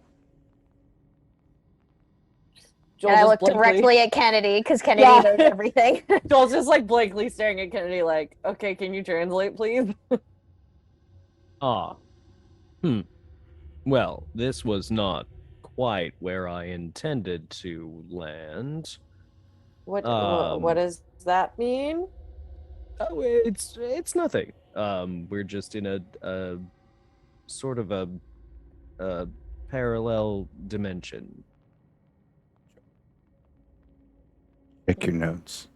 Joel And I just looked blankly- directly at Kennedy because Kennedy Yeah. knows everything. Joel's just like blankly staring at Kennedy like, okay, can you translate, please? Ah. Well, this was not quite where I intended to land. What Um, does that mean? Oh, it's nothing. We're just in a sort of a parallel dimension. Check your notes.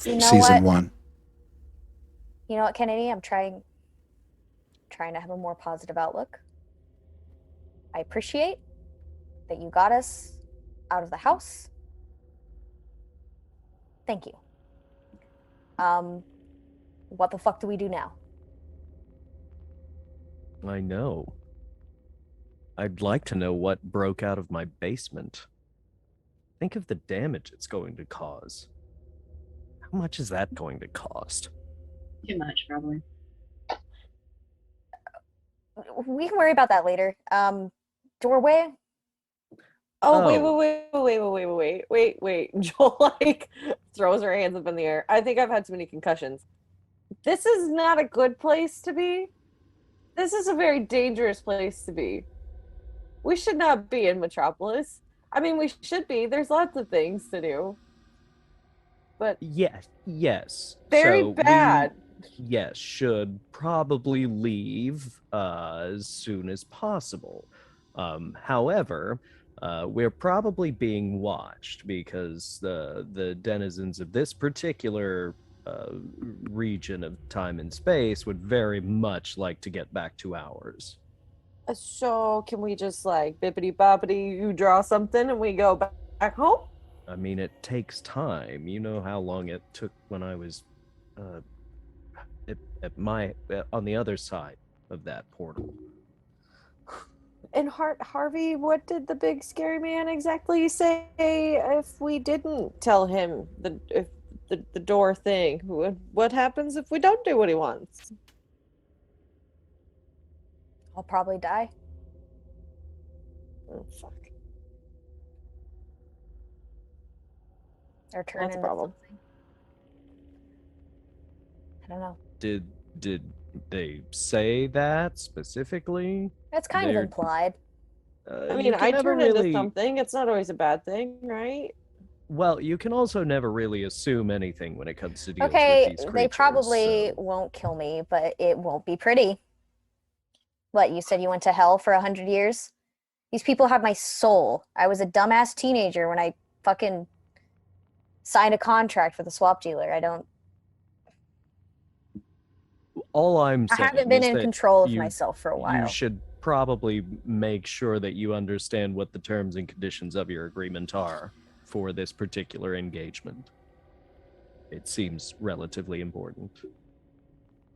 You know Season what? 1. You know what, Kennedy? I'm trying to have a more positive outlook. I appreciate that you got us out of the house. Thank you. What the fuck do we do now? I know. I'd like to know what broke out of my basement. Think of the damage it's going to cause. How much is that going to cost? Too much, probably. We can worry about that later. Doorway? Oh, Oh. wait. Joel like throws her hands up in the air. I think I've had too many concussions. This is not a good place to be. This is a very dangerous place to be. We should not be in Metropolis. I mean, we should be. There's lots of things to do. But Yes. very So bad. Yes, should probably leave as soon as possible. However, we're probably being watched because the denizens of this particular region of time and space would very much like to get back to ours. So can we just like bippity boppity, you draw something and we go back home? I mean, it takes time. You know how long it took when I was on the other side of that portal. And Harvey, what did the big scary man exactly say if we didn't tell him the door thing? What happens if we don't do what he wants? I'll probably die. Oh, fuck. Or turn That's a into problem. something. I don't know. Did they say that specifically? It's kind of They're- implied. I You mean, can I never turn really, into something. It's not always a bad thing, right? Well, you can also never really assume anything when it comes to deals Okay, with these creatures. they probably so- won't kill me, but it won't be pretty. What, you said you went to hell for 100 years? These people have my soul. I was a dumbass teenager when I fucking signed a contract with a swap dealer. All I'm I saying haven't been is in that control of you- myself for a You while. should probably make sure that you understand what the terms and conditions of your agreement are for this particular engagement. It seems relatively important.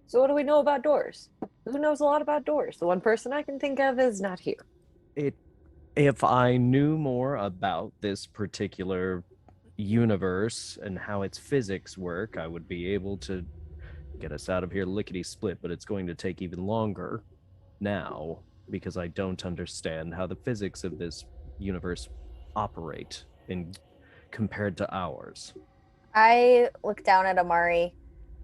So what do we know about doors? Who knows a lot about doors? The one person I can think of is not here. If I knew more about this particular universe and how its physics work, I would be able to get us out of here lickety split, but it's going to take even longer now because I don't understand how the physics of this universe operate in compared to ours. I look down at Amari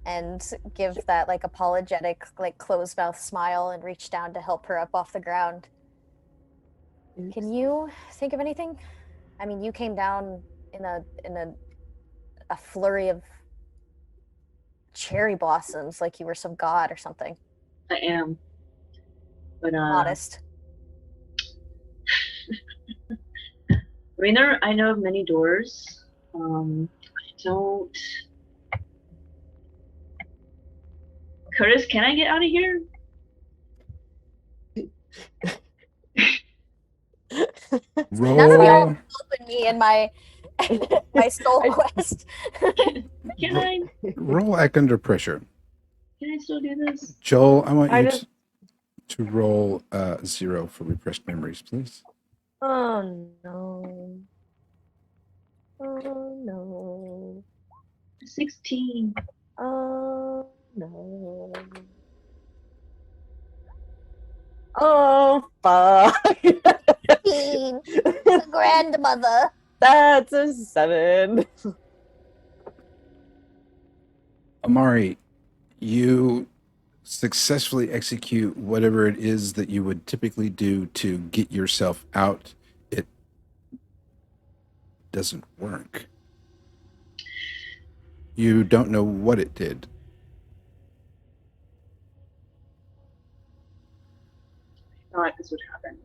and give that like apologetic, like closed mouth smile and reach down to help her up off the ground. Can you think of anything? I mean, you came down in a flurry of cherry blossoms like you were some god or something. I am. But Modest. I mean, I know of many doors. I don't. Curtis, can I get out of here? Roll. None of y'all helping me in my my soul quest. Can I? Roll act under pressure. Can I still do this? Joel, I want I you just- to roll 0 for repressed memories, please. Oh no. Oh no. 16. Oh no. Oh fuck. The grandmother. That's a 7. Amari, you successfully execute whatever it is that you would typically do to get yourself out. It doesn't work. You don't know what it did. I thought this would happen.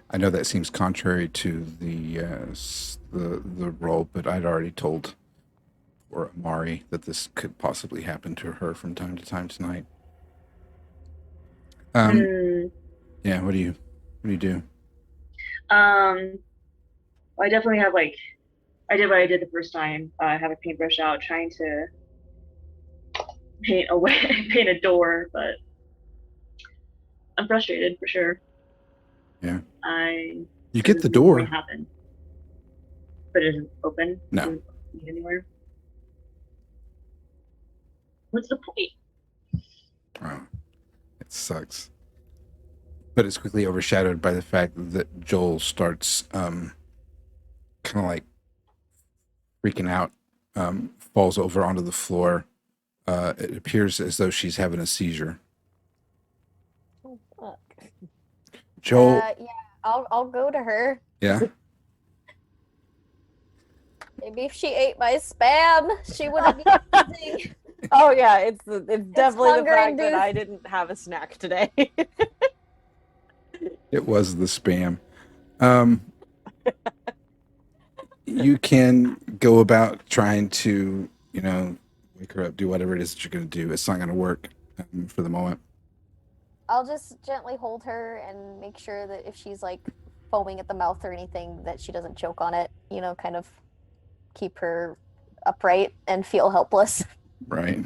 I know that seems contrary to the role, but I'd already told or Amari that this could possibly happen to her from time to time tonight. Yeah. What do you do? Well, I definitely have I did what I did the first time. I have a paintbrush out, trying to paint a door, but I'm frustrated for sure. Yeah. You It get the doesn't really door. happen, but it isn't open. No. It doesn't lead anywhere. What's the point? Oh, it sucks. But it's quickly overshadowed by the fact that Joel starts kind of like freaking out, falls over onto the floor. It appears as though she's having a seizure. Oh fuck. Joel, Yeah, I'll go to her. yeah? Maybe if she ate my spam, she wouldn't be missing. Oh yeah, it's definitely the hunger fact that induced. I didn't have a snack today. It was the spam. you can go about trying to, wake her up, do whatever it is that you're going to do. It's not going to work for the moment. I'll just gently hold her and make sure that if she's like foaming at the mouth or anything, that she doesn't choke on it. Kind of keep her upright and feel helpless. Right.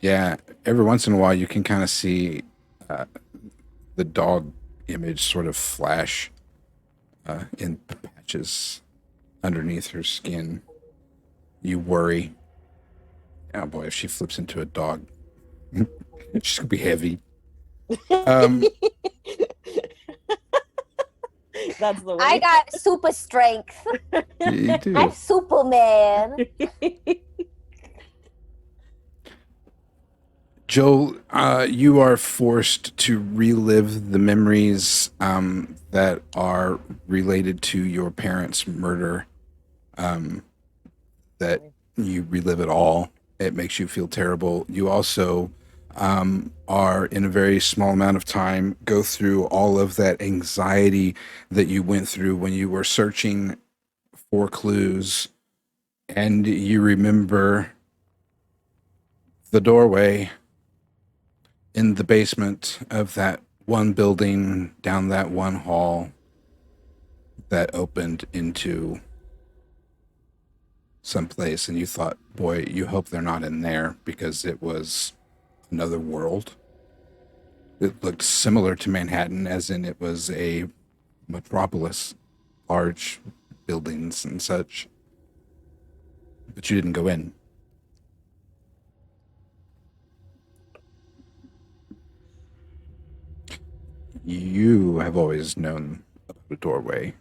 Yeah, every once in a while you can kind of see the dog image sort of flash in patches underneath her skin. You worry. Oh boy, if she flips into a dog, she's gonna be heavy. That's the way. I got super strength. You do. I'm Superman. Joel, you are forced to relive the memories that are related to your parents' murder. That you relive it all. It makes you feel terrible. You also are, in a very small amount of time, go through all of that anxiety that you went through when you were searching for clues, and you remember the doorway in the basement of that one building down that one hall that opened into someplace, and you thought, boy, you hope they're not in there, because it was another world. It looked similar to Manhattan, as in it was a metropolis, large buildings and such, but you didn't go in. You have always known about a doorway,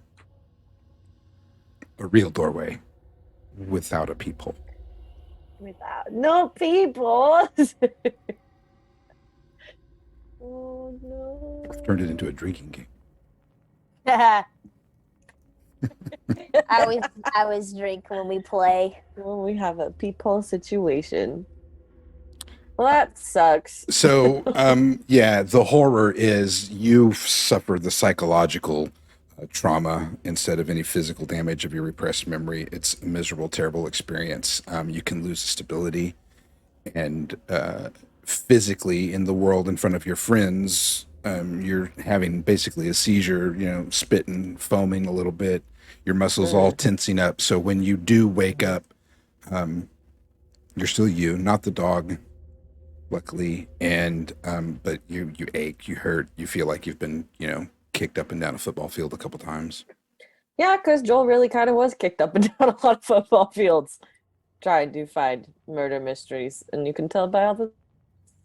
a real doorway, without a peephole. Without no people. Oh no. I've turned it into a drinking game. I always drink when we play. Well, we have a peephole situation. Well, that sucks. So, yeah, the horror is you've suffered the psychological trauma instead of any physical damage of your repressed memory. It's a miserable, terrible experience. You can lose stability, and physically in the world in front of your friends, you're having basically a seizure, spitting, foaming a little bit, your muscles all tensing up. So when you do wake up, you're still you, not the dog, luckily, and but you ache, you hurt, you feel like you've been kicked up and down a football field a couple times. Yeah, because Joel really kind of was kicked up and down a lot of football fields trying to find murder mysteries, and you can tell by all the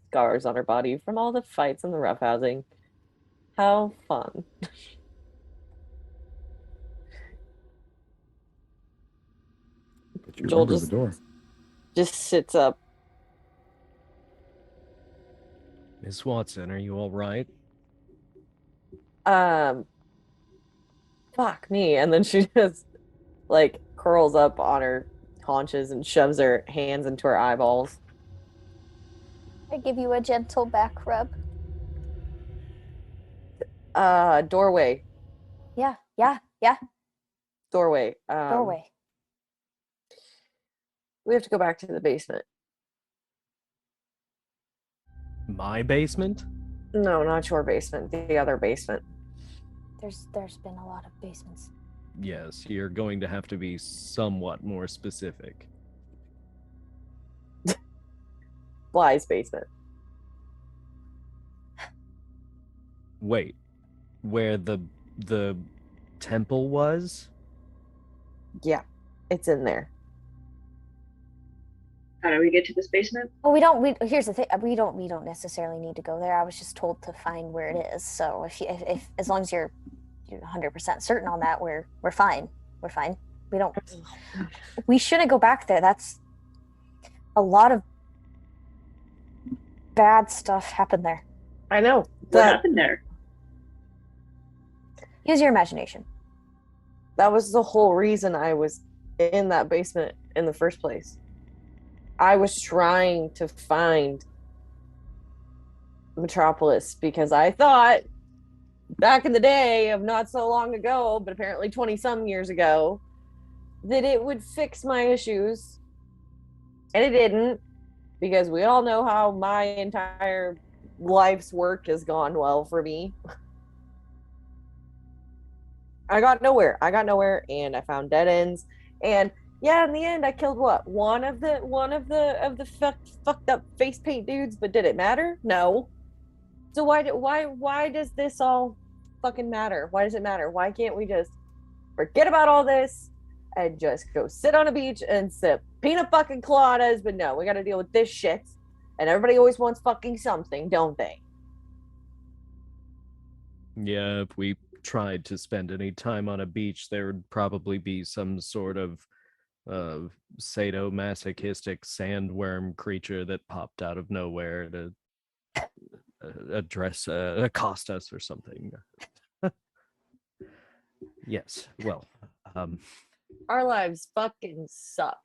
scars on her body from all the fights and the roughhousing. How fun. But you Joel remember the door. just sits up. Miss Watson, are you all right? Fuck me. And then she just curls up on her haunches and shoves her hands into her eyeballs. I give you a gentle back rub. Doorway. Yeah. Doorway. Doorway. We have to go back to the basement. My basement? No, not your basement. The other basement. There's been a lot of basements. Yes, you're going to have to be somewhat more specific. Blythe's basement. Wait, where the temple was? Yeah, it's in there. How do we get to this basement? Well, here's the thing. We don't necessarily need to go there. I was just told to find where it is. So if as long as you're 100% certain on that, we're fine. We're fine. We shouldn't go back there. That's a lot of bad stuff happened there. I know. What happened there? Use your imagination. That was the whole reason I was in that basement in the first place. I was trying to find Metropolis because I thought back in the day of not so long ago, but apparently 20 some years ago, that it would fix my issues. And it didn't, because we all know how my entire life's work has gone well for me. I got nowhere, and I found dead ends. And yeah, in the end, I killed what, one of the fucked up face paint dudes. But did it matter? No. So why does this all fucking matter? Why does it matter? Why can't we just forget about all this and just go sit on a beach and sip peanut fucking coladas? But no, we got to deal with this shit. And everybody always wants fucking something, don't they? Yeah, if we tried to spend any time on a beach, there would probably be some sort of sadomasochistic sandworm creature that popped out of nowhere to accost us or something. Yes, well, Our lives fucking suck.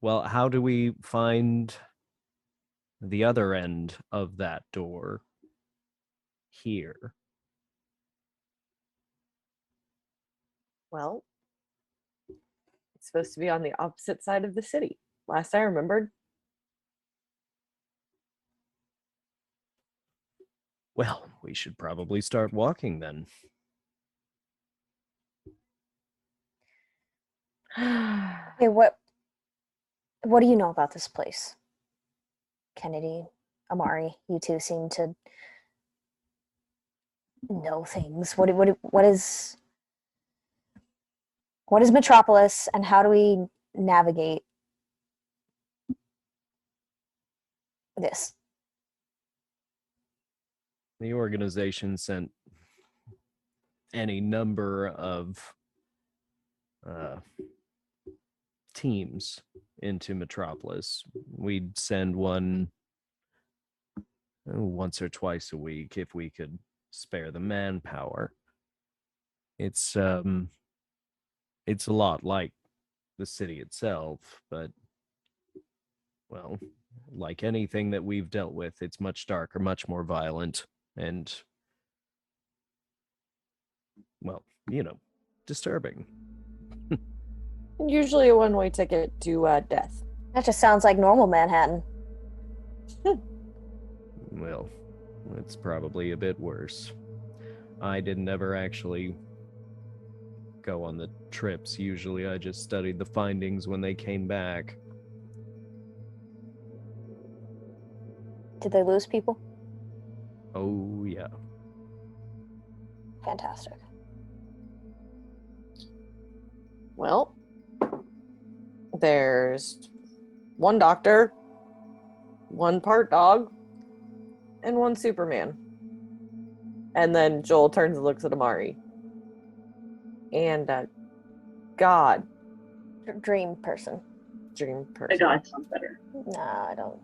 well, how do we find the other end of that door here? Well, it's supposed to be on the opposite side of the city. Last I remembered. Well, we should probably start walking then. Hey, what do you know about this place? Kennedy, Amari, you two seem to know things. What is Metropolis, and how do we navigate this? The organization sent any number of teams into Metropolis. We'd send one once or twice a week if we could spare the manpower. It's a lot like the city itself, but well, like anything that we've dealt with, it's much darker, much more violent, and well, disturbing. Usually a one-way ticket to death. That just sounds like normal Manhattan. Well, it's probably a bit worse. I didn't ever actually go on the trips. Usually I just studied the findings when they came back. Did they lose people? Oh, yeah. Fantastic. Well, there's one doctor, one part dog, and one Superman. And then Joel turns and looks at Amari. And God. Dream person. Dream I person. got sounds better. No, I don't.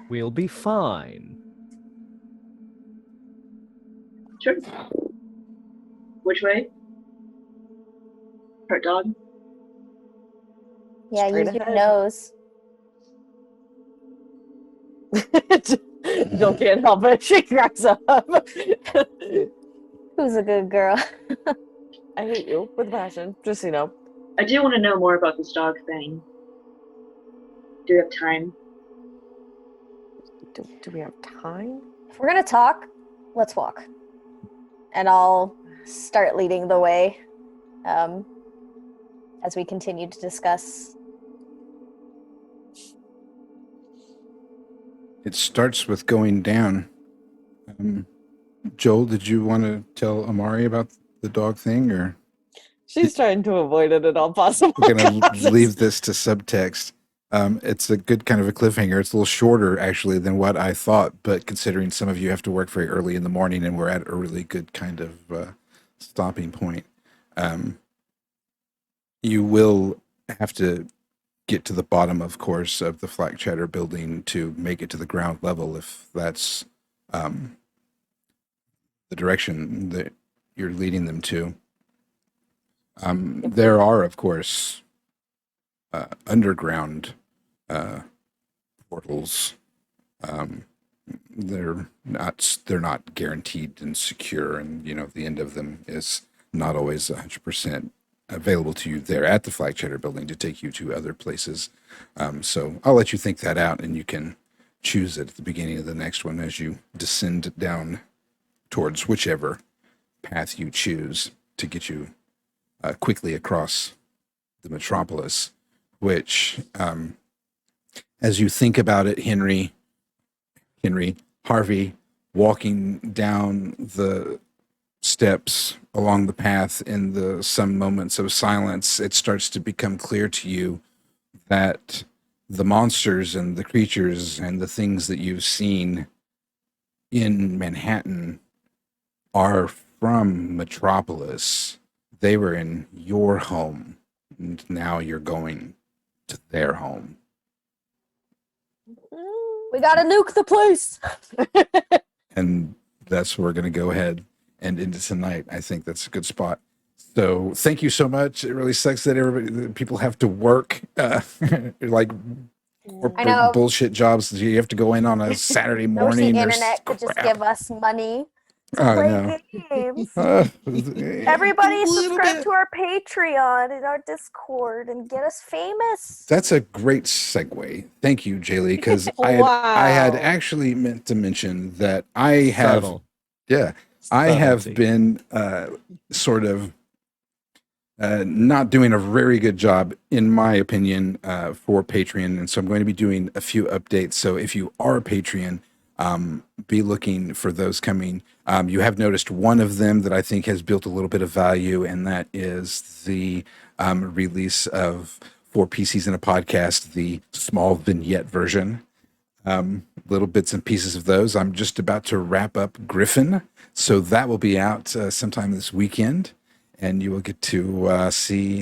We'll be fine. Sure. Which way? Part dog? Yeah, Straight use your ahead. nose. Jill can't help it. She cracks up. Who's a good girl? I hate you with passion, just so you know. I do want to know more about this dog thing. Do we have time? Do we have time? If we're gonna talk, let's walk. And I'll start leading the way as we continue to discuss. It starts with going down. Joel, did you want to tell Amari about the dog thing, or She's trying to avoid it at all possible we're going costs. to leave this to subtext? It's a good kind of a cliffhanger. It's a little shorter, actually, than what I thought, but considering some of you have to work very early in the morning and we're at a really good kind of stopping point, you will have to get to the bottom, of course, of the Flak Chatter building to make it to the ground level, if that's the direction that you're leading them to. There are, of course, underground portals. They're not guaranteed and secure, and the end of them is not always 100% available to you there at the Flag Cheddar building to take you to other places. So I'll let you think that out, and you can choose it at the beginning of the next one as you descend down towards whichever path you choose to get you quickly across the metropolis, which, as you think about it, Harvey, walking down the steps along the path in some moments of silence, it starts to become clear to you that the monsters and the creatures and the things that you've seen in Manhattan are from Metropolis. They were in your home, and now you're going to their home. We gotta nuke the place. And that's where we're going to go ahead and into tonight. I think that's a good spot. So thank you so much. It really sucks that people have to work like corporate bullshit jobs. You have to go in on a Saturday I wish the morning. internet could just give us money to I play know. games. Everybody Everybody subscribe to our Patreon and our Discord and get us famous. That's a great segue. Thank you, Jaylee, because I had actually meant to mention that I have Subtle. I have Subtlety. been sort of not doing a very good job, in my opinion, for Patreon. And so I'm going to be doing a few updates. So if you are a Patreon, be looking for those coming. You have noticed one of them that I think has built a little bit of value, and that is the release of For PCs and a Podcast, the small vignette version. Little bits and pieces of those. I'm just about to wrap up Griffin, so that will be out sometime this weekend, and you will get to see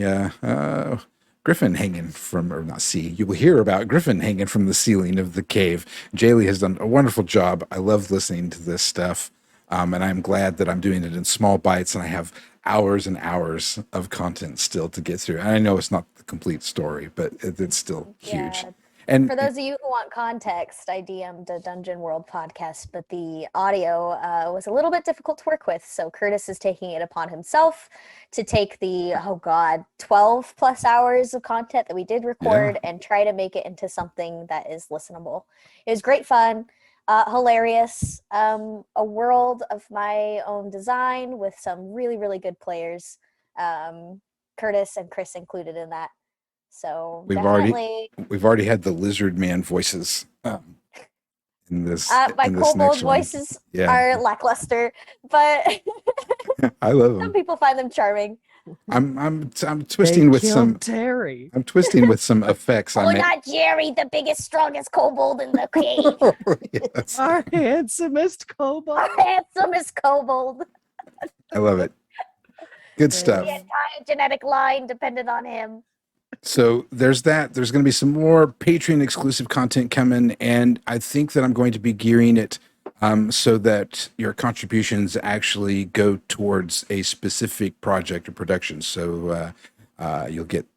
Griffin hanging from, or not see, you will hear about Griffin hanging from the ceiling of the cave. Jaylee has done a wonderful job. I love listening to this stuff, and I'm glad that I'm doing it in small bites, and I have hours and hours of content still to get through. And I know it's not the complete story, but it's still huge. Yeah. And For those of you who want context, I DM'd a Dungeon World podcast, but the audio was a little bit difficult to work with. So Curtis is taking it upon himself to take the, 12 plus hours of content that we did record and try to make it into something that is listenable. It was great fun, hilarious, a world of my own design with some really, really good players. Curtis and Chris included in that. So we've definitely, already had the lizard man voices in this. my in this kobold next one. voices are lackluster, but I love some them. people find them charming. I'm twisting with some. Terry. I'm twisting with some effects. Oh, not Jerry, the biggest, strongest kobold in the cave. Yes. Our handsomest kobold. Our handsomest kobold. I love it. Good stuff. The entire genetic line depended on him. So there's that. There's going to be some more Patreon exclusive content coming, and I think that I'm going to be gearing it so that your contributions actually go towards a specific project or production. So you'll get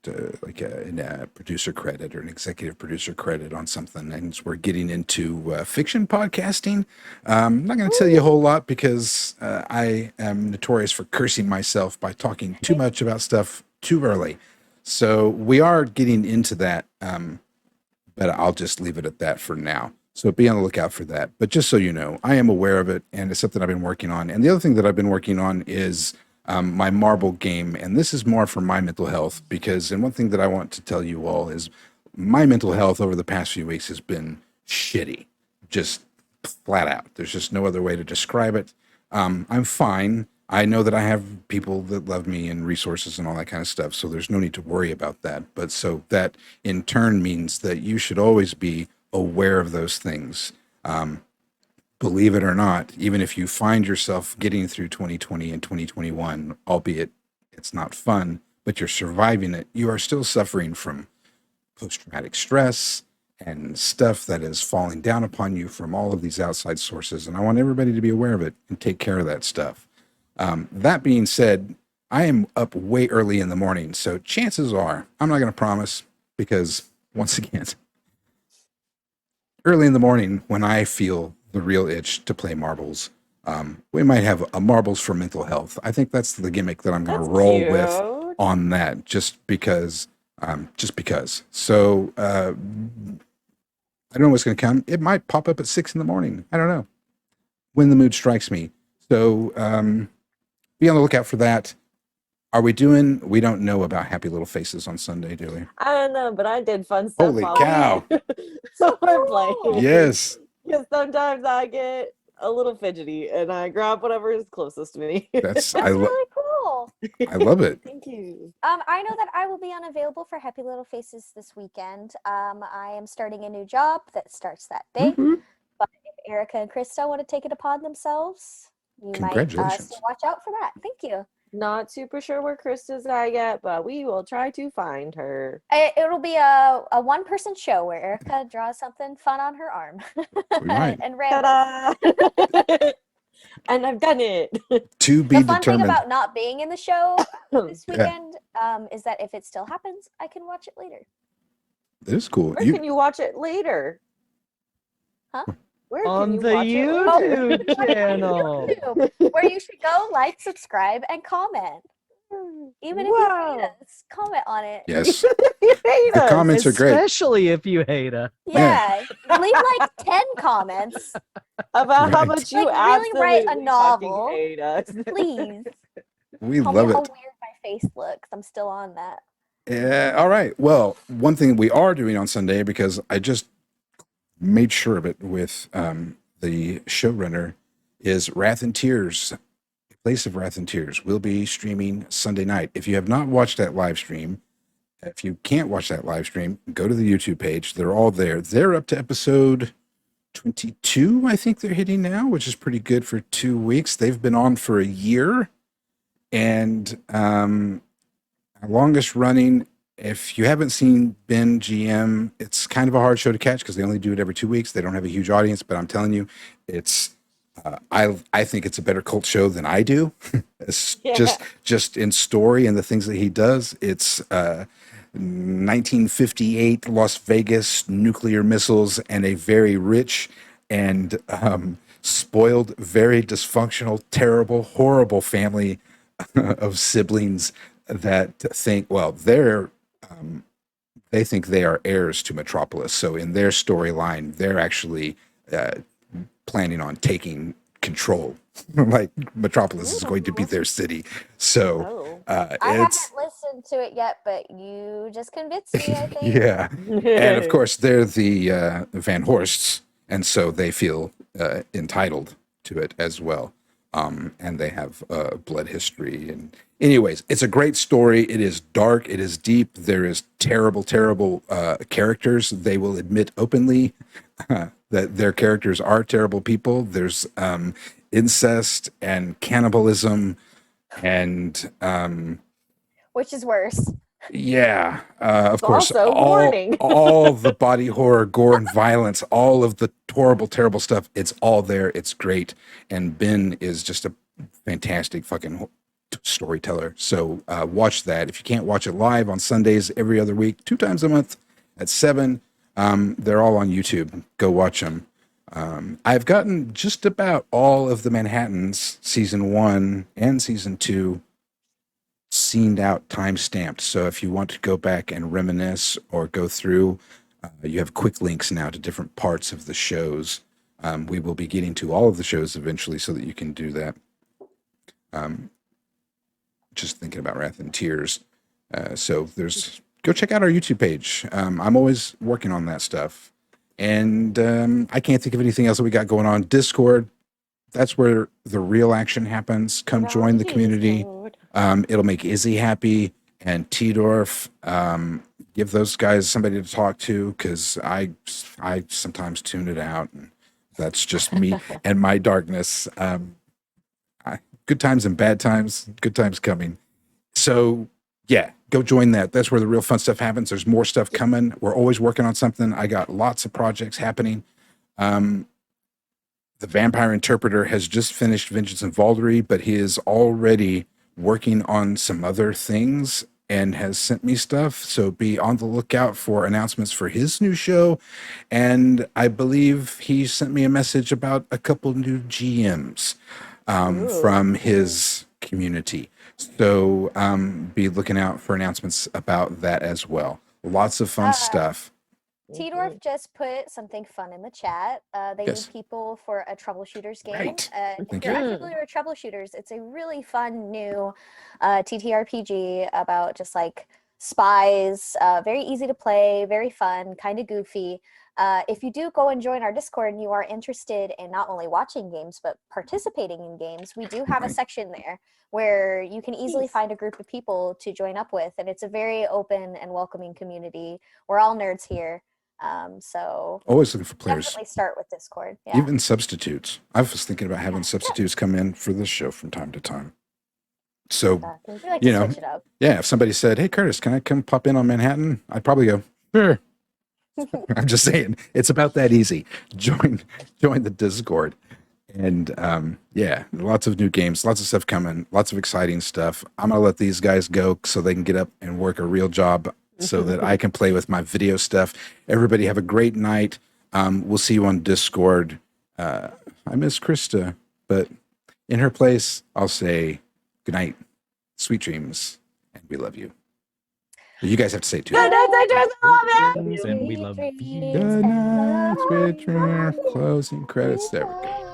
like a producer credit or an executive producer credit on something, and we're getting into fiction podcasting. I'm not going to tell you a whole lot because I am notorious for cursing myself by talking too much about stuff too early. So we are getting into that, but I'll just leave it at that for now. So be on the lookout for that. But just so you know, I am aware of it, and it's something I've been working on. And the other thing that I've been working on is my marble game, and this is more for my mental health, because, and one thing that I want to tell you all is my mental health over the past few weeks has been shitty, just flat out. There's just no other way to describe it. I'm fine. I know that I have people that love me and resources and all that kind of stuff, so there's no need to worry about that. But so that in turn means that you should always be aware of those things. Believe it or not, even if you find yourself getting through 2020 and 2021, albeit it's not fun, but you're surviving it, you are still suffering from post-traumatic stress and stuff that is falling down upon you from all of these outside sources. And I want everybody to be aware of it and take care of that stuff. That being said, I am up way early in the morning, so chances are, I'm not going to promise, because once again, early in the morning when I feel the real itch to play marbles, we might have a marbles for mental health. I think that's the gimmick that I'm going to That's roll cute. with on that, just because. So I don't know what's going to come. It might pop up at 6 in the morning. I don't know when the mood strikes me. So be on the lookout for that. Are we doing? We don't know about Happy Little Faces on Sunday, do we? I don't know, but I did fun stuff. Holy while cow. I'm playing. Yes. Because sometimes I get a little fidgety and I grab whatever is closest to me. That's That's really cool. I love it. Thank you. I know that I will be unavailable for Happy Little Faces this weekend. I am starting a new job that starts that day. Mhm. But if Erica and Krista want to take it upon themselves, you might Congratulations. still watch out for that. Thank you. Not super sure where Krista's at yet, but we will try to find her. It'll be a one-person show where Erica draws something fun on her arm. We might. And random. Ta-da! And I've done it. To be The fun thing determined. about not being in the show this Yeah. weekend is that if it still happens, I can watch it later. That is cool. Where can you watch it later? Huh? Where On can you the watch it later? YouTube channel. YouTube, where you should go like, subscribe, and comment. Even if you Wow. hate us, comment on it. Yes. You hate The us. comments are great. Especially if you hate us. Yeah, leave like 10 comments, About how Right. much you Like, really absolutely write a fucking novel. hate us. please. We Tell love me how it. weird my face looks. I'm still on that. Yeah. All right. Well, one thing we are doing on Sunday, because I just made sure of it with the showrunner, is Wrath and Tears. Place of Wrath and Tears will be streaming Sunday night. If you have not watched that live stream, if you can't watch that live stream, go to the YouTube page. They're all there. They're up to episode 22, I think they're hitting now, which is pretty good for 2 weeks. They've been on for a year. And longest running, if you haven't seen Ben GM, it's kind of a hard show to catch because they only do it every 2 weeks. They don't have a huge audience, but I'm telling you, it's I think it's a better cult show than I do. It's Yeah. just in story and the things that he does. It's 1958 Las Vegas, nuclear missiles, and a very rich and spoiled, very dysfunctional, terrible, horrible family of siblings that think, well, they think they are heirs to Metropolis. So in their storyline, they're actually planning on taking control. Like Metropolis is going to be their city. So Oh. I haven't it's listened to it yet, but you just convinced me, I think. yeah. And of course, they're the Van Horsts, and so they feel entitled to it as well. And they have blood history. And anyways, it's a great story. It is dark. It is deep. There is terrible, terrible characters. They will admit openly that their characters are terrible people. There's incest and cannibalism and Which is worse. yeah, of course, Also warning. all the body horror, gore, and violence, all of the horrible, terrible stuff. It's all there. It's great, and Ben is just a fantastic fucking storyteller. So watch that. If you can't watch it live on Sundays every other week, 2 times a month at 7, they're all on YouTube. Go watch them. I've gotten just about all of the Manhattans season 1 and season 2 scened out, time stamped. So if you want to go back and reminisce or go through, you have quick links now to different parts of the shows. We will be getting to all of the shows eventually so that you can do that. Just thinking about Wrath and Tears. So go check out our YouTube page. I'm always working on that stuff. And I can't think of anything else that we got going on. Discord, that's where the real action happens. Come join the community. It'll make Izzy happy and T-Dorf. Give those guys somebody to talk to because I sometimes tune it out. And that's just me and my darkness. Good times and bad times. Good times coming. So yeah, go join that. That's where the real fun stuff happens. There's more stuff coming. We're always working on something. I got lots of projects happening. The Vampire Interpreter has just finished Vengeance and Valdery, but he is already working on some other things and has sent me stuff. So be on the lookout for announcements for his new show. And I believe he sent me a message about a couple new GMs from his community. So be looking out for announcements about that as well. Lots of fun stuff. T-Dwarf just put something fun in the chat. They Yes. need people for a troubleshooters game. Right. If Thank you're you. not familiar with troubleshooters, it's a really fun new TTRPG about just like spies. Very easy to play, very fun, kind of goofy. If you do go and join our Discord and you are interested in not only watching games but participating in games, we do have a Right. section there where you can easily find a group of people to join up with, and it's a very open and welcoming community. We're all nerds here. So Always looking for players. definitely start with Discord. Yeah. Even substitutes. I was thinking about having substitutes come in for this show from time to time. So, We like you to know, switch it up. yeah, if somebody said, "Hey, Curtis, can I come pop in on Manhattan?" I'd probably go, "Sure." I'm just saying, it's about that easy. Join the Discord, and yeah, lots of new games, lots of stuff coming, lots of exciting stuff. I'm gonna let these guys go so they can get up and work a real job, so that I can play with my video stuff. Everybody have a great night. We'll see you on Discord. I miss Krista, but in her place, I'll say good night, sweet dreams, and we love you. You guys have to say it too. Good night, I just love it. And we love you. Good night, sweet dreams. Closing credits. There we go.